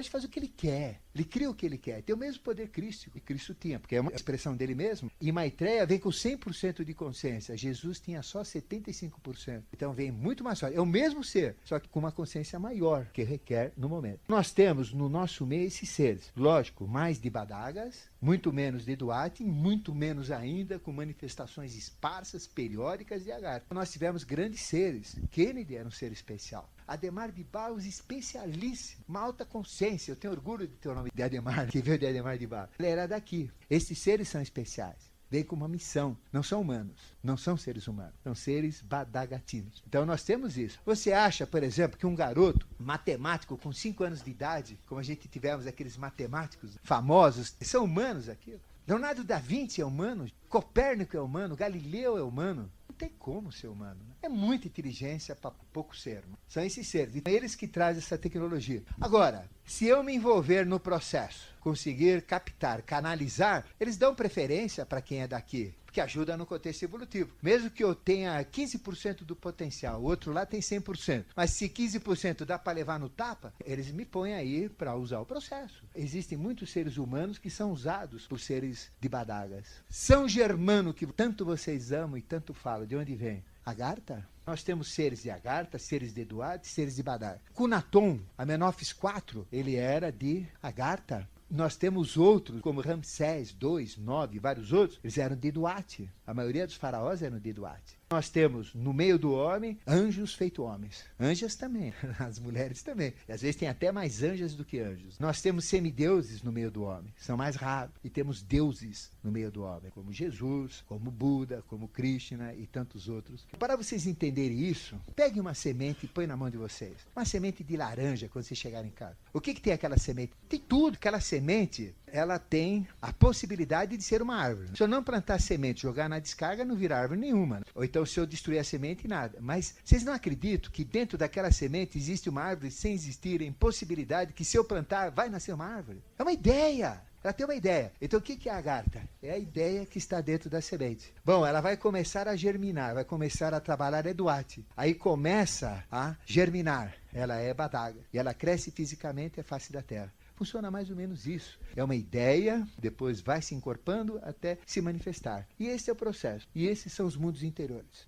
faz o que ele quer. Ele cria o que ele quer. Tem o mesmo poder crístico que Cristo tinha, porque é uma expressão dele mesmo. E Maitreya vem com 100% de consciência. Jesus tinha só 75%. Então vem muito mais forte. É o mesmo ser, só que com uma consciência maior que requer no momento. Nós temos no nosso meio esses seres. Lógico, mais de Badagas, muito menos de Duarte, muito menos ainda com manifestações esparsas, periódicas de Agartha. Nós tivemos grandes seres. Kennedy era um ser especial. Ademar de Barros, especialíssimo, uma alta consciência. Eu tenho orgulho de ter o nome de Ademar, que veio de Ademar de Barros. Ele era daqui. Esses seres são especiais. Vem com uma missão. Não são humanos. Não são seres humanos. São seres badagatinos. Então nós temos isso. Você acha, por exemplo, que um garoto matemático com 5 anos de idade, como a gente tivemos aqueles matemáticos famosos, são humanos aquilo? Leonardo da Vinci é humano? Copérnico é humano? Galileu é humano? Não tem como ser humano. Né? É muita inteligência para pouco ser. Né? São esses seres. E eles que trazem essa tecnologia. Agora, se eu me envolver no processo, conseguir captar, canalizar, eles dão preferência para quem é daqui. Porque ajuda no contexto evolutivo. Mesmo que eu tenha 15% do potencial, o outro lá tem 100%. Mas se 15% dá para levar no tapa, eles me põem aí para usar o processo. Existem muitos seres humanos que são usados por seres de Badagas. São Germano, que tanto vocês amam e tanto falam, de onde vem? Agartha? Nós temos seres de Agartha, seres de Duarte, seres de Badaga. Cunaton, Amenófis IV, ele era de Agartha. Nós temos outros, como Ramsés II, 9, vários outros, eles eram de Duarte. A maioria dos faraós eram de Duarte. Nós temos no meio do homem anjos feito homens. Anjas também, as mulheres também. E às vezes tem até mais anjas do que anjos. Nós temos semideuses no meio do homem, são mais raros. E temos deuses no meio do homem, como Jesus, como Buda, como Krishna e tantos outros. Para vocês entenderem isso, pegue uma semente e põe na mão de vocês. Uma semente de laranja quando vocês chegarem em casa. O que tem aquela semente? Tem tudo. Aquela semente, ela tem a possibilidade de ser uma árvore. Se eu não plantar semente, jogar na descarga, não vira árvore nenhuma. Ou então se eu destruir a semente, nada. Mas vocês não acreditam que dentro daquela semente existe uma árvore sem existir possibilidade que se eu plantar, vai nascer uma árvore? É uma ideia. Ela tem uma ideia. Então o que é a agartha? É a ideia que está dentro da semente. Bom, ela vai começar a germinar, vai começar a trabalhar Eduate. Aí começa a germinar. Ela é badaga. E ela cresce fisicamente à face da terra. Funciona mais ou menos isso. É uma ideia, depois vai se encorpando até se manifestar. E esse é o processo. E esses são os mundos interiores.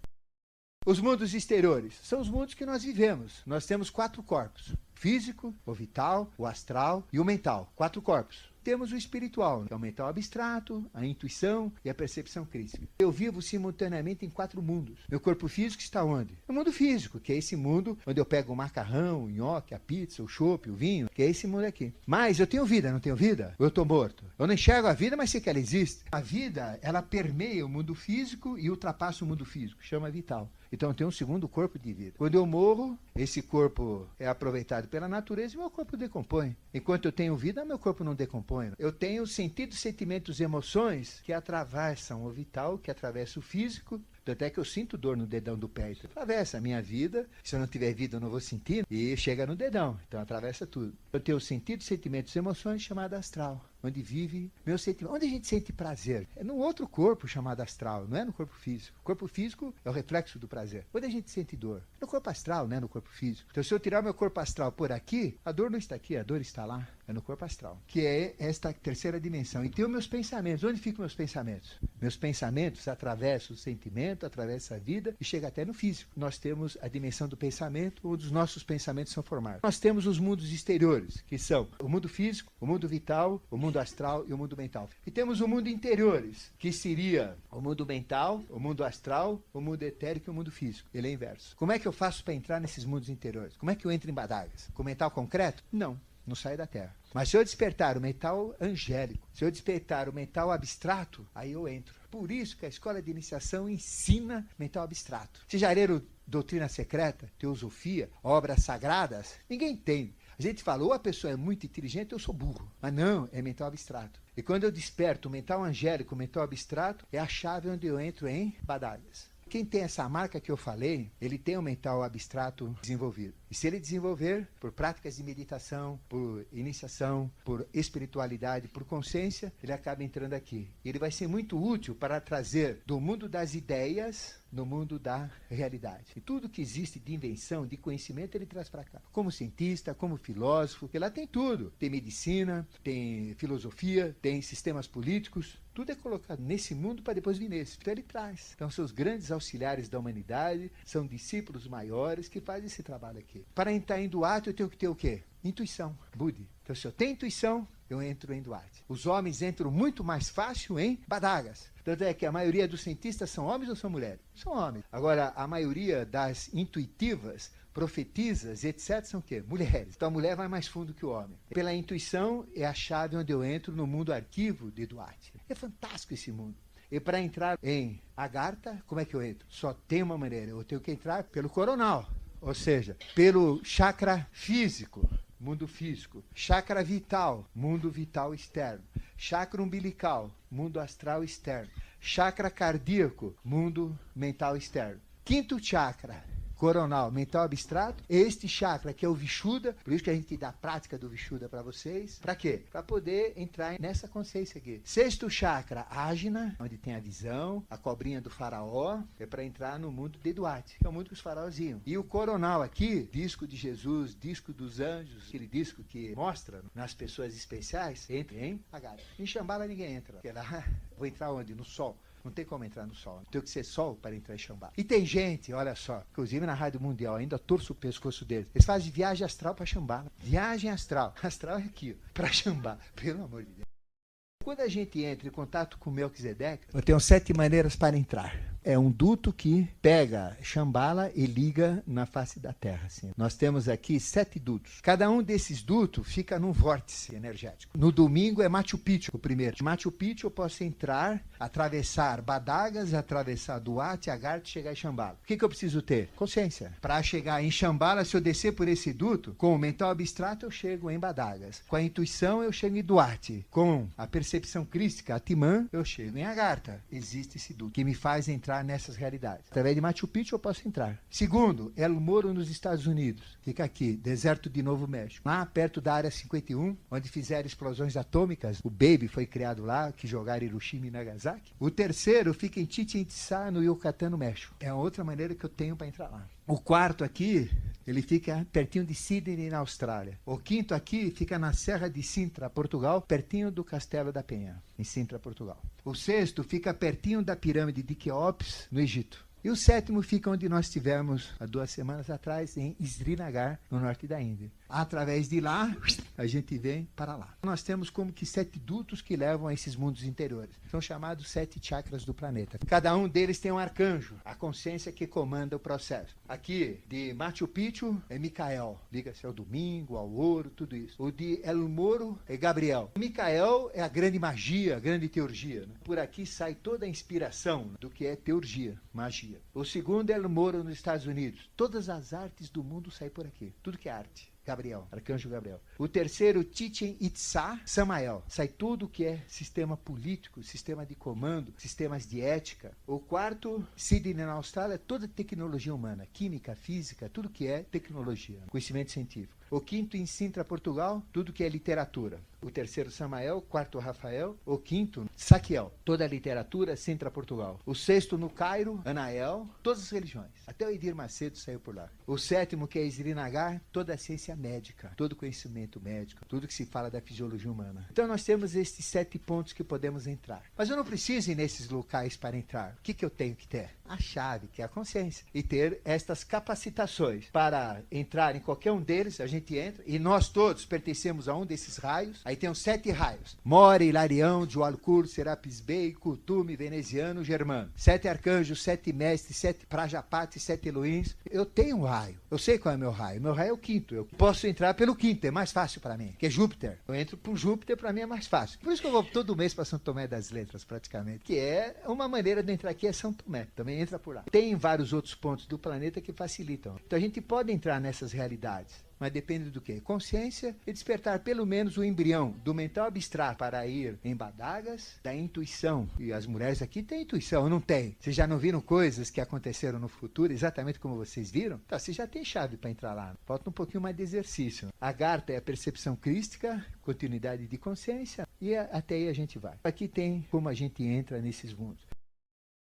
Os mundos exteriores são os mundos que nós vivemos. Nós temos 4 corpos. Físico, o vital, o astral e o mental. 4 corpos. Temos o espiritual, que é o mental abstrato, a intuição e a percepção crítica. Eu vivo simultaneamente em 4 mundos. Meu corpo físico está onde? No mundo físico, que é esse mundo onde eu pego o macarrão, o nhoque, a pizza, o chopp, o vinho, que é esse mundo aqui. Mas eu tenho vida, não tenho vida? Ou eu estou morto? Eu não enxergo a vida, mas sei que ela existe. A vida, ela permeia o mundo físico e ultrapassa o mundo físico, chama vital. Então eu tenho um segundo corpo de vida. Quando eu morro, esse corpo é aproveitado pela natureza e meu corpo decompõe. Enquanto eu tenho vida, meu corpo não decompõe. Eu tenho sentidos, sentimentos e emoções que atravessam o vital, que atravessam o físico. Tanto é que eu sinto dor no dedão do pé. Então, atravessa a minha vida. Se eu não tiver vida, eu não vou sentir. E chega no dedão. Então atravessa tudo. Eu tenho sentidos, sentimentos e emoções chamado astral. Onde vive meu sentimento. Onde a gente sente prazer? É no outro corpo chamado astral, não é no corpo físico. O corpo físico é o reflexo do prazer. Onde a gente sente dor? No corpo astral, não é no corpo físico. Então se eu tirar meu corpo astral por aqui, a dor não está aqui, a dor está lá. É no corpo astral. Que é esta terceira dimensão. E tem os meus pensamentos. Onde ficam meus pensamentos? Meus pensamentos atravessam o sentimento, atravessam a vida e chegam até no físico. Nós temos a dimensão do pensamento, onde os nossos pensamentos são formados. Nós temos os mundos exteriores, que são o mundo físico, o mundo vital, o mundo astral e o mundo mental. E temos o mundo interiores, que seria o mundo mental, o mundo astral, o mundo etérico e o mundo físico. Ele é inverso. Como é que eu faço para entrar nesses mundos interiores? Como é que eu entro em badagas? Com mental concreto? Não sai da Terra. Mas se eu despertar o mental angélico, se eu despertar o mental abstrato, aí eu entro. Por isso que a escola de iniciação ensina mental abstrato. Vocês já leram Doutrina Secreta, Teosofia, Obras Sagradas? Ninguém entende. A gente fala, ou a pessoa é muito inteligente, ou eu sou burro. Mas não, é mental abstrato. E quando eu desperto o mental angélico, o mental abstrato, é a chave onde eu entro em badagas. Quem tem essa marca que eu falei, ele tem o mental abstrato desenvolvido. E se ele desenvolver, por práticas de meditação, por iniciação, por espiritualidade, por consciência, ele acaba entrando aqui. E ele vai ser muito útil para trazer do mundo das ideias no mundo da realidade. E tudo que existe de invenção, de conhecimento, ele traz para cá. Como cientista, como filósofo, porque lá tem tudo. Tem medicina, tem filosofia, tem sistemas políticos. Tudo é colocado nesse mundo para depois vir nesse. Então ele traz. Então são os grandes auxiliares da humanidade, são discípulos maiores que fazem esse trabalho aqui. Para entrar em Duarte, eu tenho que ter o quê? Intuição, Budi. Então se eu tenho intuição, eu entro em Duarte. Os homens entram muito mais fácil em badagas. Tanto é que a maioria dos cientistas são homens ou são mulheres? São homens. Agora, a maioria das intuitivas, profetisas, etc., são o quê? Mulheres. Então a mulher vai mais fundo que o homem. Pela intuição é a chave onde eu entro no mundo arquivo de Duarte. É fantástico esse mundo. E para entrar em Agartha, como é que eu entro? Só tem uma maneira. Eu tenho que entrar pelo coronal. Ou seja, pelo chakra físico, mundo físico. Chakra vital, mundo vital externo. Chakra umbilical, mundo astral externo. Chakra cardíaco, mundo mental externo. Quinto chakra, coronal, mental abstrato. Este chakra que é o Vishuddha, por isso que a gente dá a prática do Vishuddha para vocês. Para quê? Para poder entrar nessa consciência aqui. Sexto chakra, Ajna, onde tem a visão, a cobrinha do faraó, é para entrar no mundo de Duarte, que é o mundo que os faraós iam. E o coronal aqui, disco de Jesus, disco dos anjos, aquele disco que mostra nas pessoas especiais, entra em Agartha. Em Shambhala ninguém entra, porque lá, vou entrar onde? No sol. Não tem como entrar no sol. Tem que ser sol para entrar em Shambhala. E tem gente, olha só, inclusive na Rádio Mundial, ainda torço o pescoço deles. Eles fazem viagem astral para Shambhala. Viagem astral. Astral é aqui, para Shambhala. Pelo amor de Deus. Quando a gente entra em contato com Melquisedeque, eu tenho 7 maneiras para entrar. É um duto que pega Shambhala e liga na face da Terra. Assim. Nós temos aqui 7 dutos. Cada um desses dutos fica num vórtice energético. No domingo é Machu Picchu, o primeiro. De Machu Picchu eu posso entrar, atravessar Badagas, atravessar Duarte, Agartha e chegar em Shambhala. O que eu preciso ter? Consciência. Para chegar em Shambhala, se eu descer por esse duto, com o mental abstrato eu chego em Badagas. Com a intuição eu chego em Duarte. Com a percepção crística, Atman, eu chego em Agartha. Existe esse duto que me faz entrar nessas realidades. Através de Machu Picchu eu posso entrar. Segundo, El Moro nos Estados Unidos. Fica aqui, deserto de Novo México. Lá perto da área 51, onde fizeram explosões atômicas. O Baby foi criado lá, que jogaram Hiroshima e Nagasaki. O terceiro fica em Chichén Itzá, no Yucatán, no México. É outra maneira que eu tenho para entrar lá. O quarto aqui, ele fica pertinho de Sydney, na Austrália. O quinto aqui fica na Serra de Sintra, Portugal, pertinho do Castelo da Penha, em Sintra, Portugal. O sexto fica pertinho da pirâmide de Quéops, no Egito. E o sétimo fica onde nós estivemos há 2 semanas atrás, em Srinagar, no norte da Índia. Através de lá, a gente vem para lá. Nós temos como que 7 dutos que levam a esses mundos interiores. São chamados 7 chakras do planeta. Cada um deles tem um arcanjo, a consciência que comanda o processo. Aqui, de Machu Picchu, é Micael. Liga-se ao domingo, ao ouro, tudo isso. O de El Moro é Gabriel. O Micael é a grande magia, a grande teurgia. Né? Por aqui sai toda a inspiração do que é teurgia, magia. O segundo é El Moro nos Estados Unidos. Todas as artes do mundo saem por aqui. Tudo que é arte. Gabriel, arcanjo Gabriel. O terceiro, Chichén Itzá, Samael. Sai tudo que é sistema político, sistema de comando, sistemas de ética. O quarto, Sydney, na Austrália, toda tecnologia humana, química, física, tudo que é tecnologia, conhecimento científico. O quinto, em Sintra, Portugal, tudo que é literatura. O terceiro, Samael. O quarto, Rafael. O quinto, Saquiel. Toda a literatura, Sintra, Portugal. O sexto, no Cairo, Anael. Todas as religiões. Até o Edir Macedo saiu por lá. O sétimo, que é Srinagar, toda a ciência médica. Todo o conhecimento médico. Tudo que se fala da fisiologia humana. Então nós temos estes 7 pontos que podemos entrar. Mas eu não preciso ir nesses locais para entrar. O que eu tenho que ter? A chave, que é a consciência. E ter estas capacitações para entrar em qualquer um deles. A gente entra e nós todos pertencemos a um desses raios. Aí tem os 7 raios. More, Hilarião, Djualcur, Serapis Bey, Kutume, Veneziano, Germano. 7 arcanjos, 7 mestres, 7 Prajapatis, 7 Elohims. Eu tenho um raio. Eu sei qual é o meu raio. Meu raio é o quinto. Eu posso entrar pelo quinto. É mais fácil para mim. Que é Júpiter. Eu entro por Júpiter, para mim é mais fácil. Por isso que eu vou todo mês para São Tomé das Letras, praticamente. Que é uma maneira de entrar aqui, é São Tomé. Também entra por lá. Tem vários outros pontos do planeta que facilitam. Então a gente pode entrar nessas realidades. Mas depende do quê? Consciência e despertar pelo menos o embrião do mental abstrato para ir em Badagas, da intuição. E as mulheres aqui têm intuição, não tem? Vocês já não viram coisas que aconteceram no futuro, exatamente como vocês viram? Então, você já tem chave para entrar lá. Falta um pouquinho mais de exercício. Agartha é a percepção crística, continuidade de consciência, e até aí a gente vai. Aqui tem como a gente entra nesses mundos.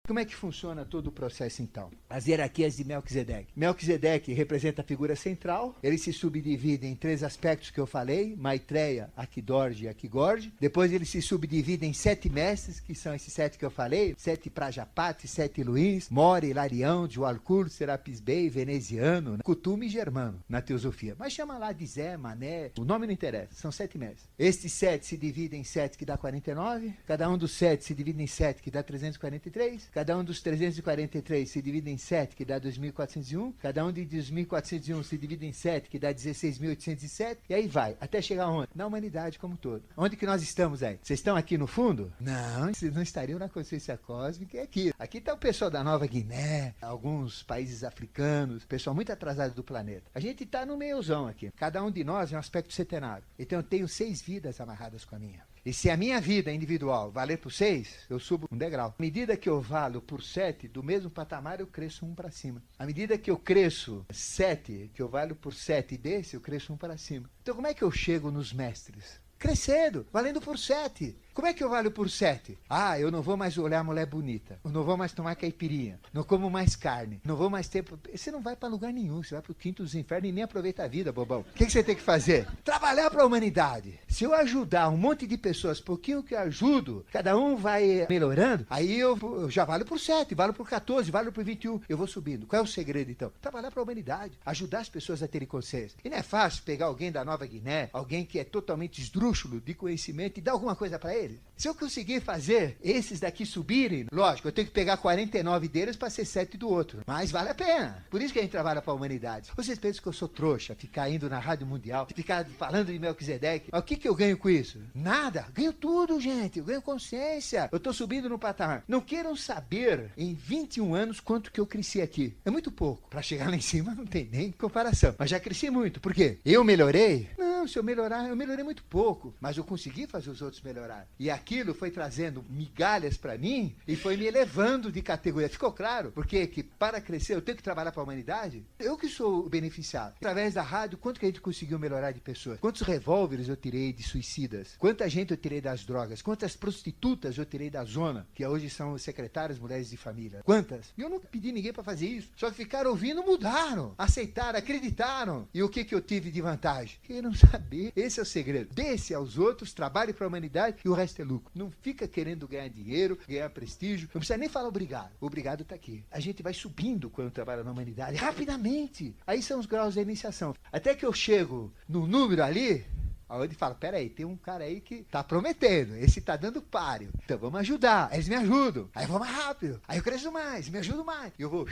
Como é que funciona todo o processo, então? As hierarquias de Melquisedeque. Melquisedeque representa a figura central. Ele se subdivide em 3 aspectos que eu falei: Maitreya, Akidorje e Akigorje. Depois ele se subdivide em 7 mestres, que são esses 7 que eu falei: 7 Prajapatis, 7 Luís, More, Hilarião, Djualcur, Serapis Bey, Veneziano, Kutume e Germano, na teosofia. Mas chama lá de Zé, Mané, o nome não interessa, são 7 mestres. Estes 7 se dividem em 7, que dá 49. Cada um dos 7 se divide em 7, que dá 343. Cada um dos 343 se divide em 7, que dá 2.401. Cada um de 2.401 se divide em 7, que dá 16.807. E aí vai, até chegar onde? Na humanidade como um todo. Onde que nós estamos aí? Vocês estão aqui no fundo? Não, vocês não estariam na consciência cósmica, é aqui. Aqui está o pessoal da Nova Guiné, alguns países africanos, pessoal muito atrasado do planeta. A gente está no meiozão aqui. Cada um de nós é um aspecto centenário. Então eu tenho 6 vidas amarradas com a minha. E se a minha vida individual valer por 6, eu subo um degrau. À medida que eu valo por 7, do mesmo patamar eu cresço um para cima. À medida que eu cresço 7, que eu valho por 7 desse, eu cresço um para cima. Então como é que eu chego nos mestres? Crescendo, valendo por 7. Como é que eu valho por 7? Ah, eu não vou mais olhar a mulher bonita. Eu não vou mais tomar caipirinha. Não como mais carne. Não vou mais ter... Você não vai para lugar nenhum. Você vai para o quinto dos infernos e nem aproveita a vida, bobão. O que você tem que fazer? Trabalhar para a humanidade. Se eu ajudar um monte de pessoas, pouquinho que eu ajudo, cada um vai melhorando, aí eu já valho por 7, valho por 14, valho por 21. Eu vou subindo. Qual é o segredo, então? Trabalhar para a humanidade. Ajudar as pessoas a terem consciência. E não é fácil pegar alguém da Nova Guiné, alguém que é totalmente esdrúxulo de conhecimento e dar alguma coisa para ele. deles. Se eu conseguir fazer esses daqui subirem, lógico, eu tenho que pegar 49 deles para ser 7 do outro. Mas vale a pena. Por isso que a gente trabalha para a humanidade. Vocês pensam que eu sou trouxa, ficar indo na Rádio Mundial, ficar falando de Melquisedeque. Mas o que eu ganho com isso? Nada. Ganho tudo, gente. Eu ganho consciência. Eu estou subindo no patamar. Não queiram saber, em 21 anos, quanto que eu cresci aqui. É muito pouco. Para chegar lá em cima não tem nem comparação. Mas já cresci muito. Por quê? Eu melhorei? Não, se eu melhorar, eu melhorei muito pouco. Mas eu consegui fazer os outros melhorar. E aquilo foi trazendo migalhas para mim e foi me elevando de categoria. Ficou claro? Porque que para crescer eu tenho que trabalhar para a humanidade? Eu que sou o beneficiado. Através da rádio, quanto que a gente conseguiu melhorar de pessoas? Quantos revólveres eu tirei de suicidas? Quanta gente eu tirei das drogas? Quantas prostitutas eu tirei da zona? Que hoje são secretárias, mulheres de família. Quantas? E eu não pedi ninguém para fazer isso. Só que ficaram ouvindo, mudaram. Aceitaram, acreditaram. E o que eu tive de vantagem? Queiram saber. Esse é o segredo. Desse aos outros, trabalhe para a humanidade e o resto é lucro. Não fica querendo ganhar dinheiro, ganhar prestígio. Não precisa nem falar obrigado. Obrigado está aqui. A gente vai subindo quando trabalha na humanidade, rapidamente. Aí são os graus da iniciação. Até que eu chego no número ali, onde fala, peraí, tem um cara aí que tá prometendo, esse tá dando páreo. Então vamos ajudar. Aí eles me ajudam. Aí eu vou mais rápido. Aí eu cresço mais, me ajudo mais. E eu vou...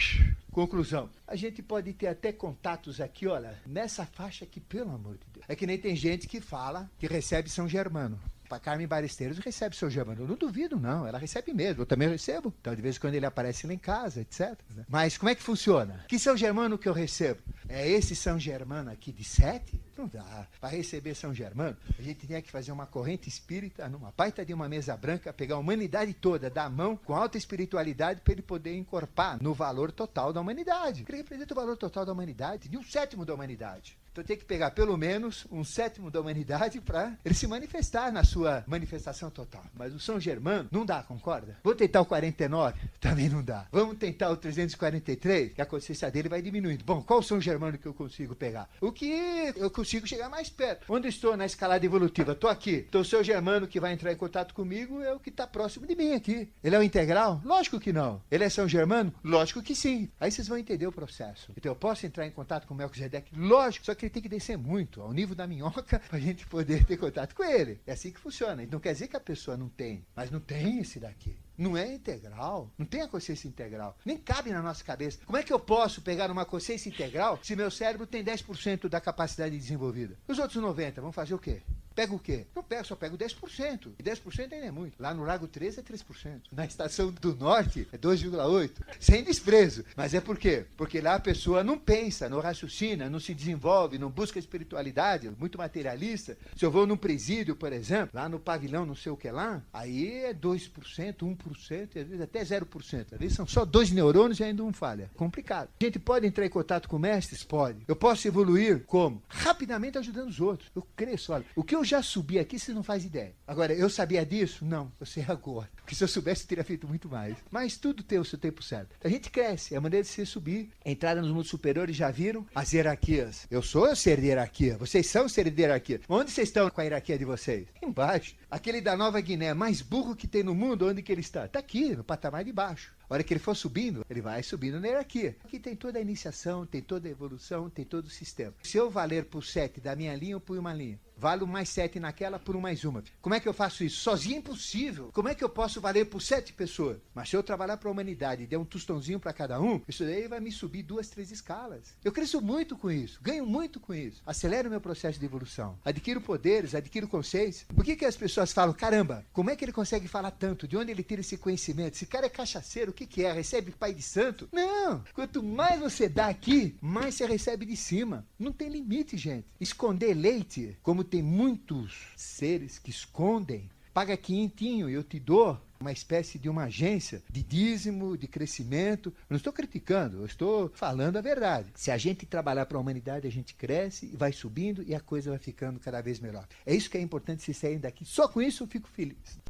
Conclusão. A gente pode ter até contatos aqui, olha, nessa faixa aqui, pelo amor de Deus. É que nem tem gente que fala que recebe São Germano. A Carmen Baresteiros recebe São Germano. Eu não duvido, não. Ela recebe mesmo. Eu também recebo. Então, de vez em quando ele aparece lá em casa, etc. Né? Mas como é que funciona? Que São Germano que eu recebo? É esse São Germano aqui de 7? Não dá. Para receber São Germano, a gente tinha que fazer uma corrente espírita numa baita de uma mesa branca, pegar a humanidade toda, dar a mão com alta espiritualidade para ele poder encorpar no valor total da humanidade. Ele representa o valor total da humanidade, de 1/7 da humanidade. Então tem que pegar pelo menos 1/7 da humanidade para ele se manifestar na sua manifestação total. Mas o São Germano não dá, concorda? Vou tentar o 49? Também não dá. Vamos tentar o 343? Que a consciência dele vai diminuindo. Bom, qual o São Germano que eu consigo pegar? O que eu consigo chegar mais perto. Onde estou na escalada evolutiva? Estou aqui. Então o São Germano que vai entrar em contato comigo é o que está próximo de mim aqui. Ele é o integral? Lógico que não. Ele é São Germano? Lógico que sim. Aí vocês vão entender o processo. Então eu posso entrar em contato com o Melquisedeque? Lógico, só que ele tem que descer muito, ao nível da minhoca, para a gente poder ter contato com ele. É assim que funciona. Não quer dizer que a pessoa não tem, mas não tem esse daqui. Não é integral, não tem a consciência integral. Nem cabe na nossa cabeça. Como é que eu posso pegar uma consciência integral se meu cérebro tem 10% da capacidade desenvolvida? Os outros 90% vão fazer o quê? Pega o quê? Não pego, só pego 10%. E 10% ainda é muito. Lá no Lago 13 é 3%. Na Estação do Norte é 2,8%. Sem desprezo. Mas é por quê? Porque lá a pessoa não pensa, não raciocina, não se desenvolve, não busca espiritualidade, muito materialista. Se eu vou num presídio, por exemplo, lá no pavilhão não sei o que lá, aí é 2%, 1%, e às vezes até 0%. Às vezes são só 2 neurônios e ainda um falha. Complicado. A gente pode entrar em contato com mestres? Pode. Eu posso evoluir como? Rapidamente ajudando os outros. Eu cresço, olha. O que eu já subi aqui, você não faz ideia. Agora, eu sabia disso? Não, eu sei agora. Porque se eu soubesse, eu teria feito muito mais. Mas tudo tem o seu tempo certo. A gente cresce, é a maneira de se subir. Entrada nos mundos superiores, já viram as hierarquias. Eu sou o ser de hierarquia, vocês são o ser de hierarquia. Onde vocês estão com a hierarquia de vocês? Embaixo. Aquele da Nova Guiné, mais burro que tem no mundo, onde que ele está? Está aqui, no patamar de baixo. A hora que ele for subindo, ele vai subindo na hierarquia. Aqui tem toda a iniciação, tem toda a evolução, tem todo o sistema. Se eu valer por 7 da minha linha, eu ponho uma linha. Valo mais 7 naquela por mais uma. Como é que eu faço isso? Sozinho é impossível. Como é que eu posso valer por 7 pessoas? Mas se eu trabalhar para a humanidade e der um tostãozinho para cada um, isso daí vai me subir 2, 3 escalas. Eu cresço muito com isso, ganho muito com isso. Acelero o meu processo de evolução. Adquiro poderes, adquiro consciência. Por que as pessoas falam, caramba, como é que ele consegue falar tanto? De onde ele tira esse conhecimento? Esse cara é cachaceiro, o que é? Recebe pai de santo? Não! Quanto mais você dá aqui, mais você recebe de cima. Não tem limite, gente. Esconder leite, como tem muitos seres que escondem, paga quinhentinho e eu te dou uma espécie de uma agência de dízimo, de crescimento. Eu não estou criticando, eu estou falando a verdade. Se a gente trabalhar para a humanidade, a gente cresce e vai subindo e a coisa vai ficando cada vez melhor. É isso que é importante se saírem daqui. Só com isso eu fico feliz.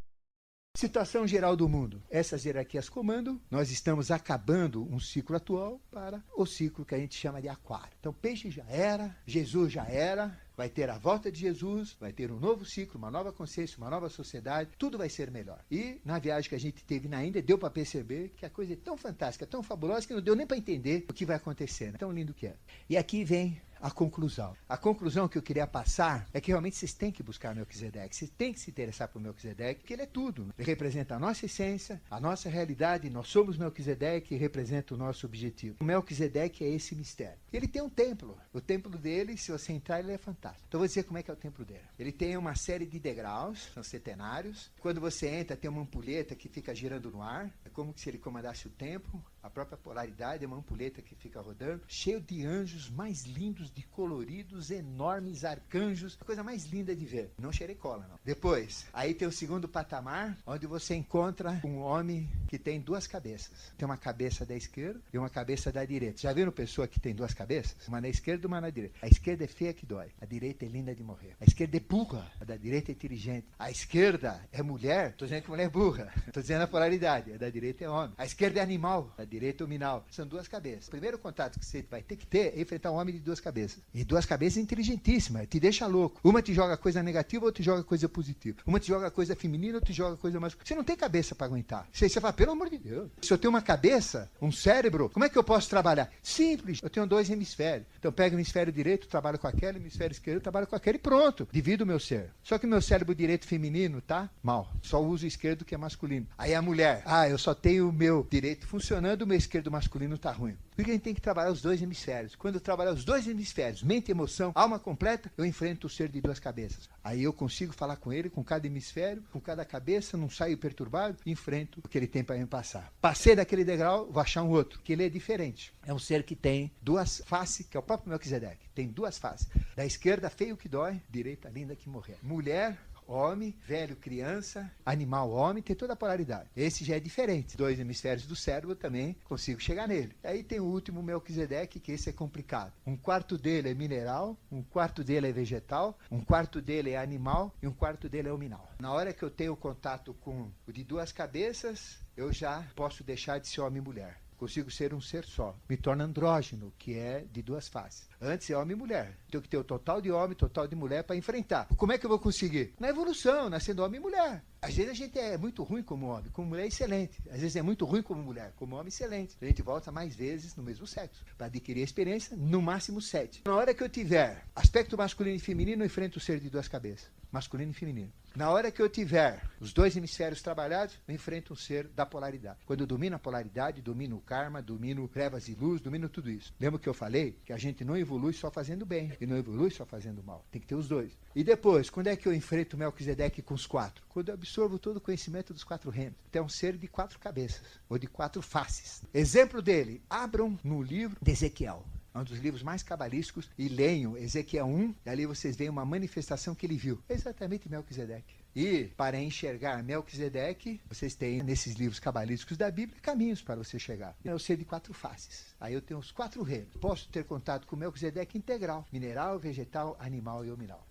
Situação geral do mundo. Essas hierarquias comandam. Nós estamos acabando um ciclo atual para o ciclo que a gente chama de aquário. Então, peixe já era, Jesus já era, vai ter a volta de Jesus, vai ter um novo ciclo, uma nova consciência, uma nova sociedade, tudo vai ser melhor. E na viagem que a gente teve na Índia, deu para perceber que a coisa é tão fantástica, tão fabulosa, que não deu nem para entender o que vai acontecer, né? Tão lindo que é. E aqui vem a conclusão. A conclusão que eu queria passar é que realmente vocês têm que buscar Melquisedeque, vocês têm que se interessar por Melquisedeque, porque ele é tudo. Ele representa a nossa essência, a nossa realidade, nós somos Melquisedeque e representa o nosso objetivo. O Melquisedeque é esse mistério. Ele tem um templo. O templo dele, se você entrar, ele é fantástico. Então eu vou dizer como é que é o templo dele. Ele tem uma série de degraus, são centenários. Quando você entra, tem uma ampulheta que fica girando no ar. É como se ele comandasse o templo. A própria polaridade é uma ampulheta que fica rodando, cheio de anjos mais lindos, de coloridos, enormes arcanjos, a coisa mais linda de ver. Não cheirei cola, não. Depois, aí tem o segundo patamar, onde você encontra um homem que tem duas cabeças. Tem uma cabeça da esquerda e uma cabeça da direita. Já viram pessoa que tem duas cabeças? Uma na esquerda e uma na direita. A esquerda é feia que dói. A direita é linda de morrer. A esquerda é burra. A da direita é inteligente. A esquerda é mulher. Estou dizendo que mulher é burra. Estou dizendo a polaridade. A da direita é homem. A esquerda é animal. A direita é hominal. São duas cabeças. O primeiro contato que você vai ter que ter é enfrentar um homem de duas cabeças. E duas cabeças inteligentíssimas. Te deixa louco. Uma te joga coisa negativa, outra te joga coisa positiva. Uma te joga coisa feminina, outra te joga coisa masculina. Você não tem cabeça para aguentar. Você fala, pelo amor de Deus. Se eu tenho uma cabeça, um cérebro, como é que eu posso trabalhar? Simples. Eu tenho dois hemisférios. Então eu pego o hemisfério direito, trabalho com aquele, hemisfério esquerdo, trabalho com aquele e pronto. Divido o meu ser. Só que o meu cérebro direito feminino tá mal. Só uso o esquerdo que é masculino. Aí a mulher, eu só tenho o meu direito funcionando, o meu esquerdo masculino tá ruim. Porque a gente tem que trabalhar os dois hemisférios. Quando eu trabalhar os dois hemisférios, mente e emoção, alma completa, eu enfrento o ser de duas cabeças. Aí eu consigo falar com ele, com cada hemisfério, com cada cabeça, não saio perturbado, e enfrento o que ele tem para me passar. Passei daquele degrau, vou achar um outro, que ele é diferente. É um ser que tem duas faces, que é o próprio Melquisedeque. Tem duas faces. Da esquerda, feio que dói, direita, linda que morrer. Mulher, homem, velho, criança, animal, homem, tem toda a polaridade. Esse já é diferente. Dois hemisférios do cérebro também consigo chegar nele. Aí tem o último Melquisedeque, que esse é complicado. Um quarto dele é mineral, um quarto dele é vegetal, um quarto dele é animal e um quarto dele é hominal. Na hora que eu tenho contato com o de duas cabeças, eu já posso deixar de ser homem e mulher. Consigo ser um ser só. Me torno andrógeno, que é de duas faces. Antes é homem e mulher. Tenho que ter o total de homem, total de mulher para enfrentar. Como é que eu vou conseguir? Na evolução, nascendo homem e mulher. Às vezes a gente é muito ruim como homem, como mulher é excelente. Às vezes é muito ruim como mulher, como homem excelente. A gente volta mais vezes no mesmo sexo, para adquirir a experiência, no máximo 7. Na hora que eu tiver aspecto masculino e feminino, eu enfrento o ser de duas cabeças. Masculino e feminino. Na hora que eu tiver os dois hemisférios trabalhados, eu enfrento um ser da polaridade. Quando eu domino a polaridade, domino o karma, domino trevas e luz, domino tudo isso. Lembra que eu falei que a gente não evolui só fazendo bem e não evolui só fazendo mal. Tem que ter os dois. E depois, quando é que eu enfrento o Melquisedeque com os quatro? Quando eu absorvo todo o conhecimento dos quatro reinos. Então é um ser de quatro cabeças, ou de quatro faces. Exemplo dele, abram no livro de Ezequiel. É um dos livros mais cabalísticos, e leiam Ezequiel 1, e ali vocês veem uma manifestação que ele viu. É exatamente Melquisedeque. E para enxergar Melquisedeque, vocês têm nesses livros cabalísticos da Bíblia caminhos para você chegar. É o ser de quatro faces. Aí eu tenho os quatro reinos. Posso ter contato com Melquisedeque integral, mineral, vegetal, animal e hominal.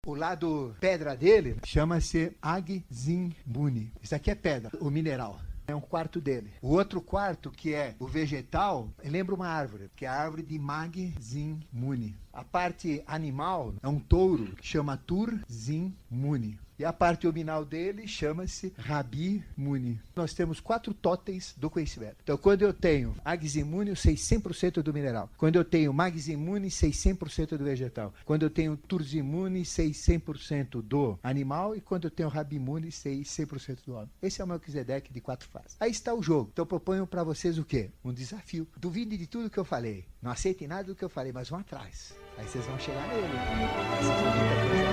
O lado pedra dele chama-se Agzimbuni. Isso aqui é pedra, o mineral. É um quarto dele. O outro quarto, que é o vegetal, lembra uma árvore, que é a árvore de Magzimbuni. A parte animal é um touro, que chama Turzimbuni. E a parte hominal dele chama-se Rabi Muni. Nós temos 4 totens do conhecimento. Então, quando eu tenho Agzimbuni, eu sei 100% do mineral. Quando eu tenho Magzimbuni, sei 100% do vegetal. Quando eu tenho Turzimbuni, sei 100% do animal. E quando eu tenho Rabi Muni, sei 100% do homem. Esse é o Melquisedeque de 4 faces. Aí está o jogo. Então, eu proponho para vocês o quê? Um desafio. Duvidem de tudo que eu falei. Não aceitem nada do que eu falei, mas vão atrás. Aí vocês vão chegar nele. Aí vocês vão ver que a coisa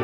é